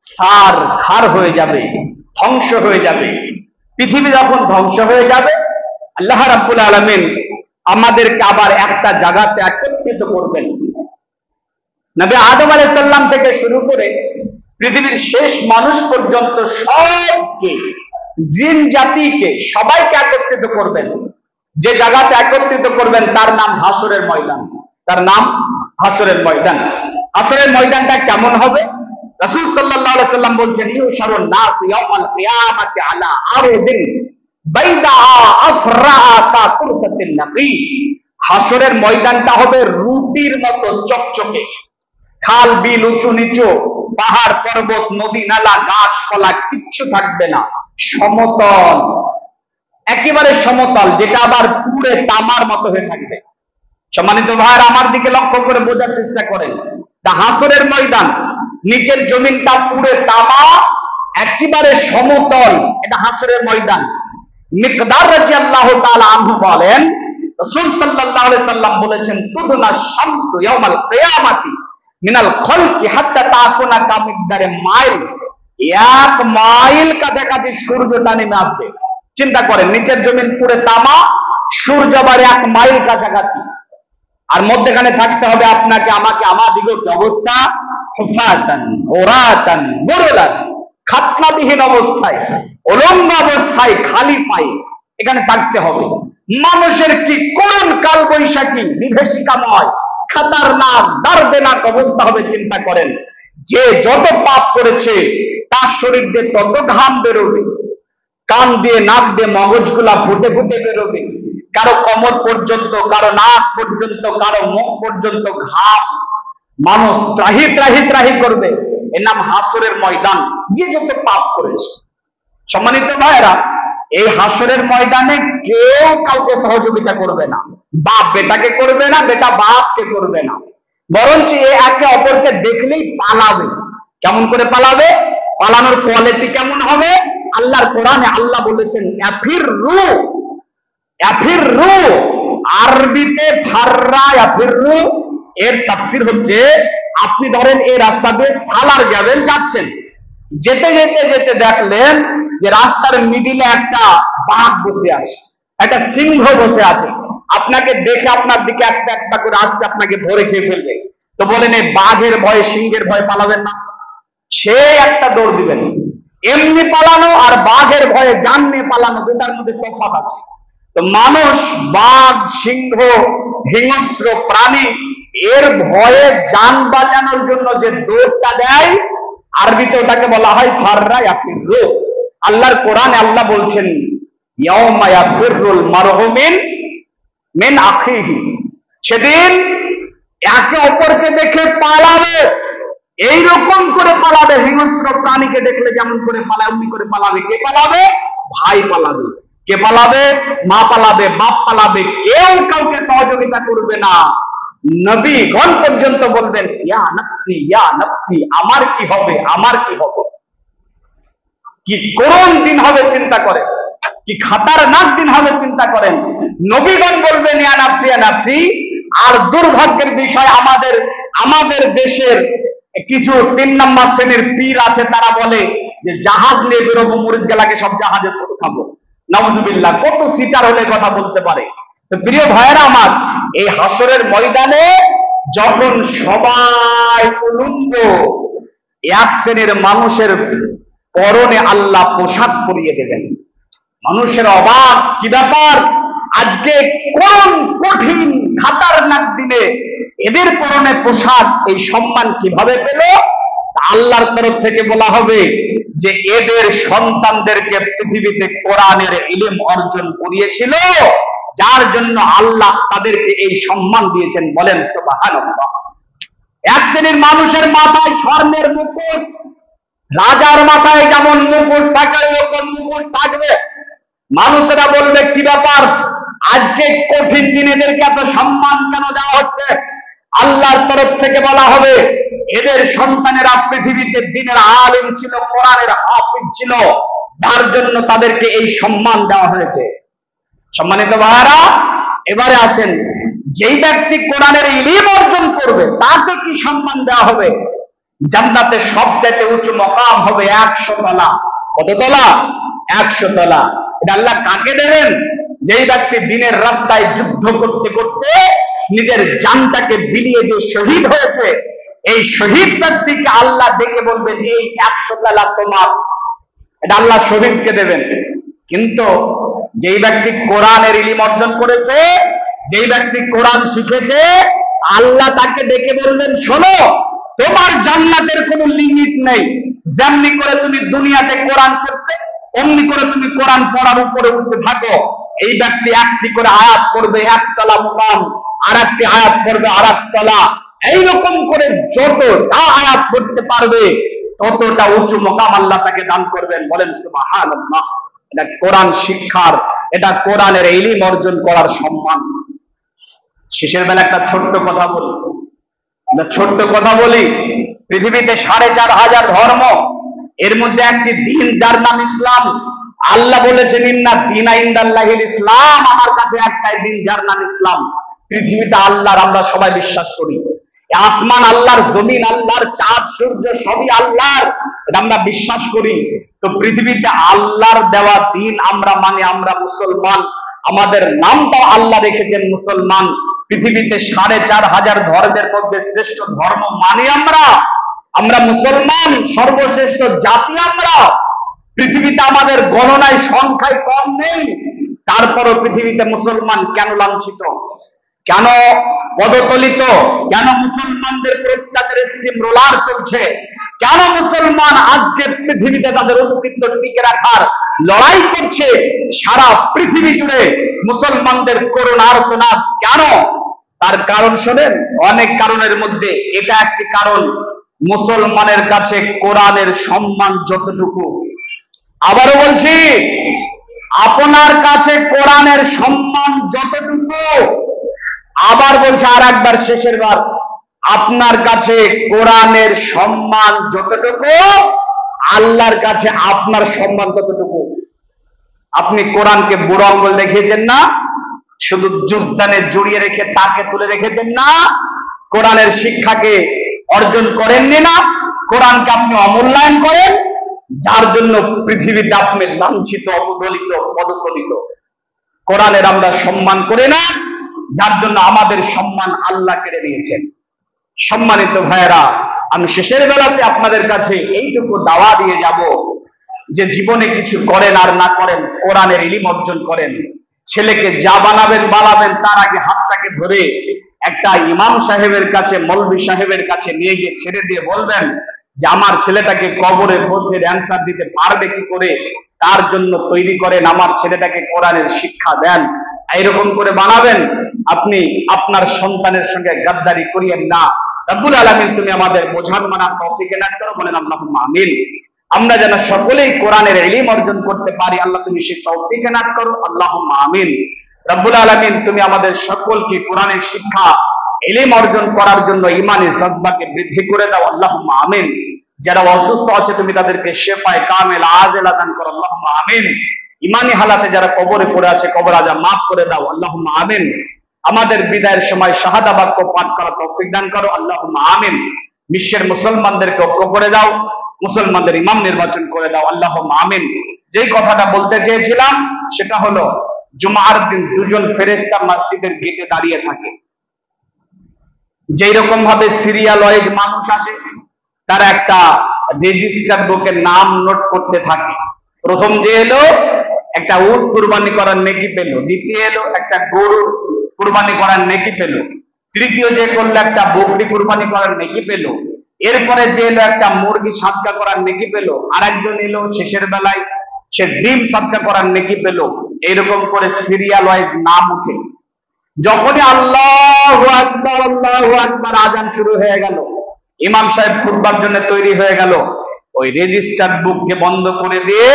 সার খার হয়ে যাবে, ধ্বংস হয়ে যাবে। পৃথিবী যখন ধ্বংস হয়ে যাবে, আল্লাহ রাব্বুল আলামিন আমাদেরকে আবার একটা জায়গাতে একত্রিত করবেন। নবী আদম আলাইহিস সালাম থেকে শুরু করে পৃথিবীর শেষ মানুষ পর্যন্ত সবকে, জিন জাতিকে, সবাইকে একত্রিত করবেন। যে জায়গাতে একত্রিত করবেন তার নাম হাসরের ময়দান, তার নাম হাসরের ময়দান। হাসরের ময়দানটা কেমন হবে? রাসূল সাল্লাল্লাহু আলাইহি সাল্লাম বলছেন, ইউশারুন নাস ইয়াউমাল কিয়ামাতি আলা আরদিন বাইদা আফরাআ কা কুরসাতিন নাকি। হাসরের ময়দানটা হবে রুটির মতো চকচকে, খাল বিল উঁচু নিচু, পাহাড় পর্বত নদী নালা গাছপালা কিচ্ছু থাকবে না, সমতল, একেবারে সমতল, যেটা আবার পুরে তামার মতো হয়ে থাকবে। সম্মানিত ভাইয়ের আমার দিকে লক্ষ্য করে বোঝার চেষ্টা করেন, হাসরের ময়দান, নিচের জমিনটা পুরে তামা,
একেবারে সমতল, এটা হাসরের ময়দান। মিকদার রাদিয়াল্লাহু তাআলা আনহু বলেন, রাসূল সাল্লাল্লাহু আলাইহি সাল্লাম বলেছেন, তুদনা শামসু ইয়াউমাল কিয়ামাতি মিনাল খলকি হাত্তা তাকুনা কামিকদারে মাইল। 1 মাইল কাছাকাছি সূর্যটা নেমে আসবে। চিন্তা করেন, নিচের জমিন পুরো তামা, সূর্য আবার 1 মাইল কাছাকাছি, আর মধ্যখানে থাকতে হবে আপনাকে আমাকে, আমাদিগের অবস্থা হুফাতান ওরাতান গুরুলান, খাতনাবিহীন অবস্থায়, উলঙ্গ অবস্থায়, খালি পায়ে এখানে থাকতে হবে। মানুষের কি করুণ কাল বৈশাখী, বিভীষিকাময়, খাতারনাক, দর্দনাক অবস্থা হবে। চিন্তা করেন, যে যত পাপ করেছে তার শরীর দিয়ে তত ঘাম বেরোবে, কান দিয়ে নাক দিয়ে মগজগুলা ফুটে ফুটে বেরোবে, কারো কোমর পর্যন্ত, কারো নাক পর্যন্ত, কারো মুখ পর্যন্ত ঘাম, মানুষ ত্রাহি ত্রাহি ত্রাহি করবে। এর নাম হাসরের ময়দান, যে যত পাপ করেছে। সম্মানিত ভাইরা, এই হাসরের ময়দানে কেউ কাউকে সহযোগিতা করবে না, বাপ বেটাকে করবে না, বেটা বাপকে করবে না, বরঞ্চ একে অপরকে দেখলেই পালাবে। কেমন করে পালাবে? পালানোর কোয়ালিটি কেমন হবে? আল্লাহর কোরআনে আল্লাহ বলেছেন, ইয়াফিররু, ইয়াফিররু, আরবিতে ফাররা ইয়াফিররু, এর তাফসীর হচ্ছে, আপনি ধরেন এই রাস্তা দিয়ে সালার যাচ্ছেন, যেতে যেতে যেতে দেখলেন যে রাস্তার মিডিলে একটা বাঘ বসে আছে, একটা সিংহ বসে আছে। আপনাকে দেখে আপনার দিকে একটা একটা করে আসতে আপনাকে ধরে খেয়ে ফেলবে। তো বলেন, এই বাঘের ভয়ে, সিংহের ভয়ে পালাবেন না? সে একটা দৌড় দিবেন। এমনি পালানো আর বাঘের ভয়ে জান নিয়ে পালানো, দুটার মধ্যে তফাৎ আছে। তো মানুষ, বাঘ, সিংহ, হিংস্র প্রাণী, এর ভয়ে জান বাঁচানোর জন্য যে দৌড়টা দেয়, আরবিতে ওটাকে বলা হয় ফাররা ইয়াফিররু। আল্লাহর কোরআনে আল্লাহ বলছেন, ইয়াউমা ইয়াফিররুল মারউ মিন আখিহি, সেদিন একে অপরকে দেখে পালাবে, এইরকম করে পালাবে। হিংস্র প্রাণীকে দেখলে যেমন করে পালায়, অমনি করে পালাবে। কে পালাবে? ভাই পালাবে। কে পালাবে? মা পালাবে, বাপ পালাবে, কেউ কাউকে সহযোগিতা করবে না। নবীগণ পর্যন্ত বলবেন, ইয়া নফসি, ইয়া নফসি, আমার কি হবে, আমার কি হবে। কি করুণ দিন হবে চিন্তা করেন, কি খাতারনাক দিন হবে চিন্তা করেন। নবীগণ বলবেন, ইয়া নফসি, ইয়া নফসি। আর দুর্ভাগ্যের বিষয়, আমাদের দেশের কিছু 3 নম্বর শ্রেণীর পীর আছে, তারা বলে যে জাহাজ নিয়ে বেরোবো, মুরিদ গেলাকে সব জাহাজে খাবো। নাউজুবিল্লাহ, কত সিটার হলে কথা বলতে পারে। তো প্রিয় ভাইয়েরা আমার, এই হাসরের ময়দানে যখন সবাই উলঙ্গ, 1 শ্রেণীর মানুষের পরনে আল্লাহ পোশাক পরিয়ে দেবেন। মানুষের অবাক, কি ব্যাপার, আজকে কোন কঠিন খাতারনাক দিনে এদের পরনে পোশাক, এই সম্মান কিভাবে পেল? আল্লাহর তরফ থেকে বলা হবে যে এদের সন্তানদেরকে পৃথিবীতে কোরআনের ইলম অর্জন করিয়েছিল, যার জন্য আল্লাহ তাদেরকে এই সম্মান দিয়েছেন। বলেন সুবহানাল্লাহ। 1 শ্রেণীর মানুষের মাথায় স্বর্ণের মুকুট, রাজার মাথায় যেমন মুকুট থাকে ওরকম মুকুট থাকবে। মানুষেরা বলবে, কি ব্যাপার, আজকে কঠিন দিন এদেরকে এত সম্মান কেন দেওয়া হচ্ছে? আল্লাহর তরফ থেকে বলা হবে, এদের সন্তানেরা পৃথিবীতে দ্বীনের আলেম ছিল, কোরআনের হাফিজ ছিল, যার জন্য তাদেরকে এই সম্মান দেওয়া হয়েছে। সম্মানিত ভাইরা, এবারে আসেন, যেই ব্যক্তি কোরআনের ইলম অর্জন করবে তাকে কি সম্মান দেওয়া হবে? জান্নাতে সবচেয়ে উঁচু মকাম হবে 100 তলা। কত তলা? 100 তলা। এটা আল্লাহ কাকে দেবেন? যেই ব্যক্তি দ্বীনের রাস্তায় যুদ্ধ করতে করতে নিজের জানটাকে বিলিয়ে দিয়ে শহীদ হয়েছে, এই শহীদ ব্যক্তিকে আল্লাহ ডেকে বলবেন, এই 100 তলা তোমার। এটা আল্লাহ শহীদকে দেবেন। কিন্তু যেই ব্যক্তি কোরআনের ইলম অর্জন করেছে, যেই ব্যক্তি কোরআন শিখেছে, আল্লাহ তাকে ডেকে বলবেন, শোনো, তোমার জান্নাতের কোনো লিমিট নেই। যেমনি করে তুমি দুনিয়াতে কোরআন পড়তে, অমনি করে তুমি কোরআন পড়ার উপরে উঠতে থাকো। এই ব্যক্তি একটি করে আয়াত পড়বে 1 তলা মুকাম, আর একটি আয়াত পড়বে 2 তলা, এইরকম করে যতটা আয়াত পড়তে পারবে ততটা উঁচু মুকাম আল্লাহ তাকে দান করবেন। বলেন সুবহানাল্লাহ। এটা কোরআন শিক্ষার, এটা কোরআনের ইলম অর্জন করার সম্মান। শেষের বেলা একটা ছোট্ট কথা বলি, পৃথিবীতে 4500 ধর্ম, এর মধ্যে একটি দিন যার নাম ইসলাম। আল্লাহ বলেছেন ইন্না দীনা ইনদাল্লাহিল ইসলাম, আমার কাছে একটাই দিন যার নাম ইসলাম। পৃথিবীটা আল্লাহর, আমরা সবাই বিশ্বাস করি। আসমান আল্লাহর, জমিন আল্লাহর, চাঁদ সূর্য সবই আল্লাহর, এটা আমরা বিশ্বাস করি। তো পৃথিবীতে আল্লাহর দেওয়া দিন আমরা মানি, আমরা মুসলমান। আমাদের নামটাও আল্লাহ রেখেছেন মুসলমান। পৃথিবীতে ৪,৫০০ ধর্মের মধ্যে শ্রেষ্ঠ ধর্ম মানি আমরা, আমরা মুসলমান, সর্বশ্রেষ্ঠ জাতি আমরা। পৃথিবীতে আমাদের গণনায় সংখ্যায় কম নেই, তারপরও পৃথিবীতে মুসলমান কেন লাঞ্ছিত, কেন পদতলিত, কেন মুসলমানদের অত্যাচারের স্টিম রোলার চলছে, কেন মুসলমান আজকে পৃথিবীতে তাদের অস্তিত্ব টিকে রাখার লড়াই করছে? সারা পৃথিবী জুড়ে মুসলমানদের করুণা আর্তনাদ কেন? তার কারণ শোনেন, অনেক কারণের মধ্যে এটা একটি কারণ। মুসলমানের কাছে কোরআনের সম্মান যতটুকু, আবারও বলছি, আপনার কাছে কোরআনের সম্মান যতটুকু, আবার বলছে আর একবার, শেষের বার, আপনার কাছে কোরআনের সম্মান যতটুকু, আল্লাহর কাছে আপনার সম্মান ততটুকু। আপনি কোরআনকে বুড়ো আঙ্গুল দেখিয়েছেন না, শুধু জুজদানে জড়িয়ে রেখে তাকে তুলে রেখেছেন না, কোরআনের শিক্ষাকে অর্জন করেননি না, কোরআনকে আপনি অমূল্যায়ন করেন, যার জন্য পৃথিবীতে আপনি লাঞ্ছিত, অবদলিত, পদতলিত। কোরআনের আমরা সম্মান করি না, যার জন্য আমাদের সম্মান আল্লাহ কেড়ে নিয়েছেন। সম্মানিত ভাইয়েরা, আমি শেষের বেলাতে আপনাদের কাছে এইটুকু দাওয়া দিয়ে যাব যে জীবনে কিছু করেন আর না করেন, কোরআনের ইলম অর্জন করেন। ছেলেকে যা বানাবেন বানাবেন, তার আগে হাতটাকে ধরে একটা ইমাম সাহেবের কাছে, মৌলভী সাহেবের কাছে নিয়ে গিয়ে ছেড়ে দিয়ে বলবেন যে আমার ছেলেটাকে কবরে প্রশ্নের অ্যান্সার দিতে পারবে কি করে, তার জন্য তৈরি করেন, আমার ছেলেটাকে কোরআনের শিক্ষা দেন। এইরকম করে বানাবেন। আপনি আপনার সন্তানের সঙ্গে গাদ্দারি করিয়েন না। রব্বুল আলামিন তুমি আমাদের বোঝার মানার তৌফিক এনায়েত করো, বলেন আল্লাহুম্মা আমিন। আমরা যেন সকলেই কোরআনের ইলম অর্জন করতে পারি, আল্লাহ তুমি সেই তৌফিক এনায়েত করো, আল্লাহুম্মা আমিন। রব্বুল আলামিন তুমি আমাদের সকলকে কোরআনের শিক্ষা, ইলম অর্জন করার জন্য ঈমানি জজবাকে বৃদ্ধি করে দাও, আল্লাহুম্মা আমিন। যারা অসুস্থ আছে তুমি তাদেরকে শেফায়ে কামেল আজেলা দান করো, আল্লাহুম্মা আমিন। ঈমানি হালাতে যারা কবরে পড়ে আছে, কবর আযাব মাফ করে দাও, আল্লাহুম্মা আমিন। আমাদের বিদায়ের সময় শাহাদা বাক্য পাঠ করা তৌফিক দান করো, আল্লাহুম্মা আমিন। বিশ্বের মুসলমানদেরকে ঐক্য করে দাও, মুসলমানদের ইমাম নির্বাচন করে দাও, আল্লাহুম্মা আমিন। যেই কথাটা বলতে চেয়েছিলাম সেটা হলো, জুমার দিন দুজন ফেরেশতা মসজিদের গেটে দাঁড়িয়ে থাকে। যেই রকম ভাবে সিরিয়াল ওয়াইজ মানুষ আসে, তারা একটা রেজিস্টার বুকে নাম নোট করতে থাকে। প্রথম যে এলো একটা উট কুরবানি করার নেকি পেল, দ্বিতীয় এলো একটা গরু কুরবানি করার নেকি পেল, তৃতীয় যে করলো একটা বকরি কুরবানি করার নেকি পেল, এরপরে যে এলো একটা মুরগি সাদকা করার নেকি পেল, আর একজন এলো শেষের বেলায় সে ডিম সাদকা করার নেকি পেল। এইরকম করে সিরিয়াল ওয়াইজ নাম উঠে। যখনই আল্লাহু আকবার আল্লাহু আকবার আজান শুরু হয়ে গেল, ইমাম সাহেব খুতবার জন্য তৈরি হয়ে গেল, ওই রেজিস্টার বুককে বন্ধ করে দিয়ে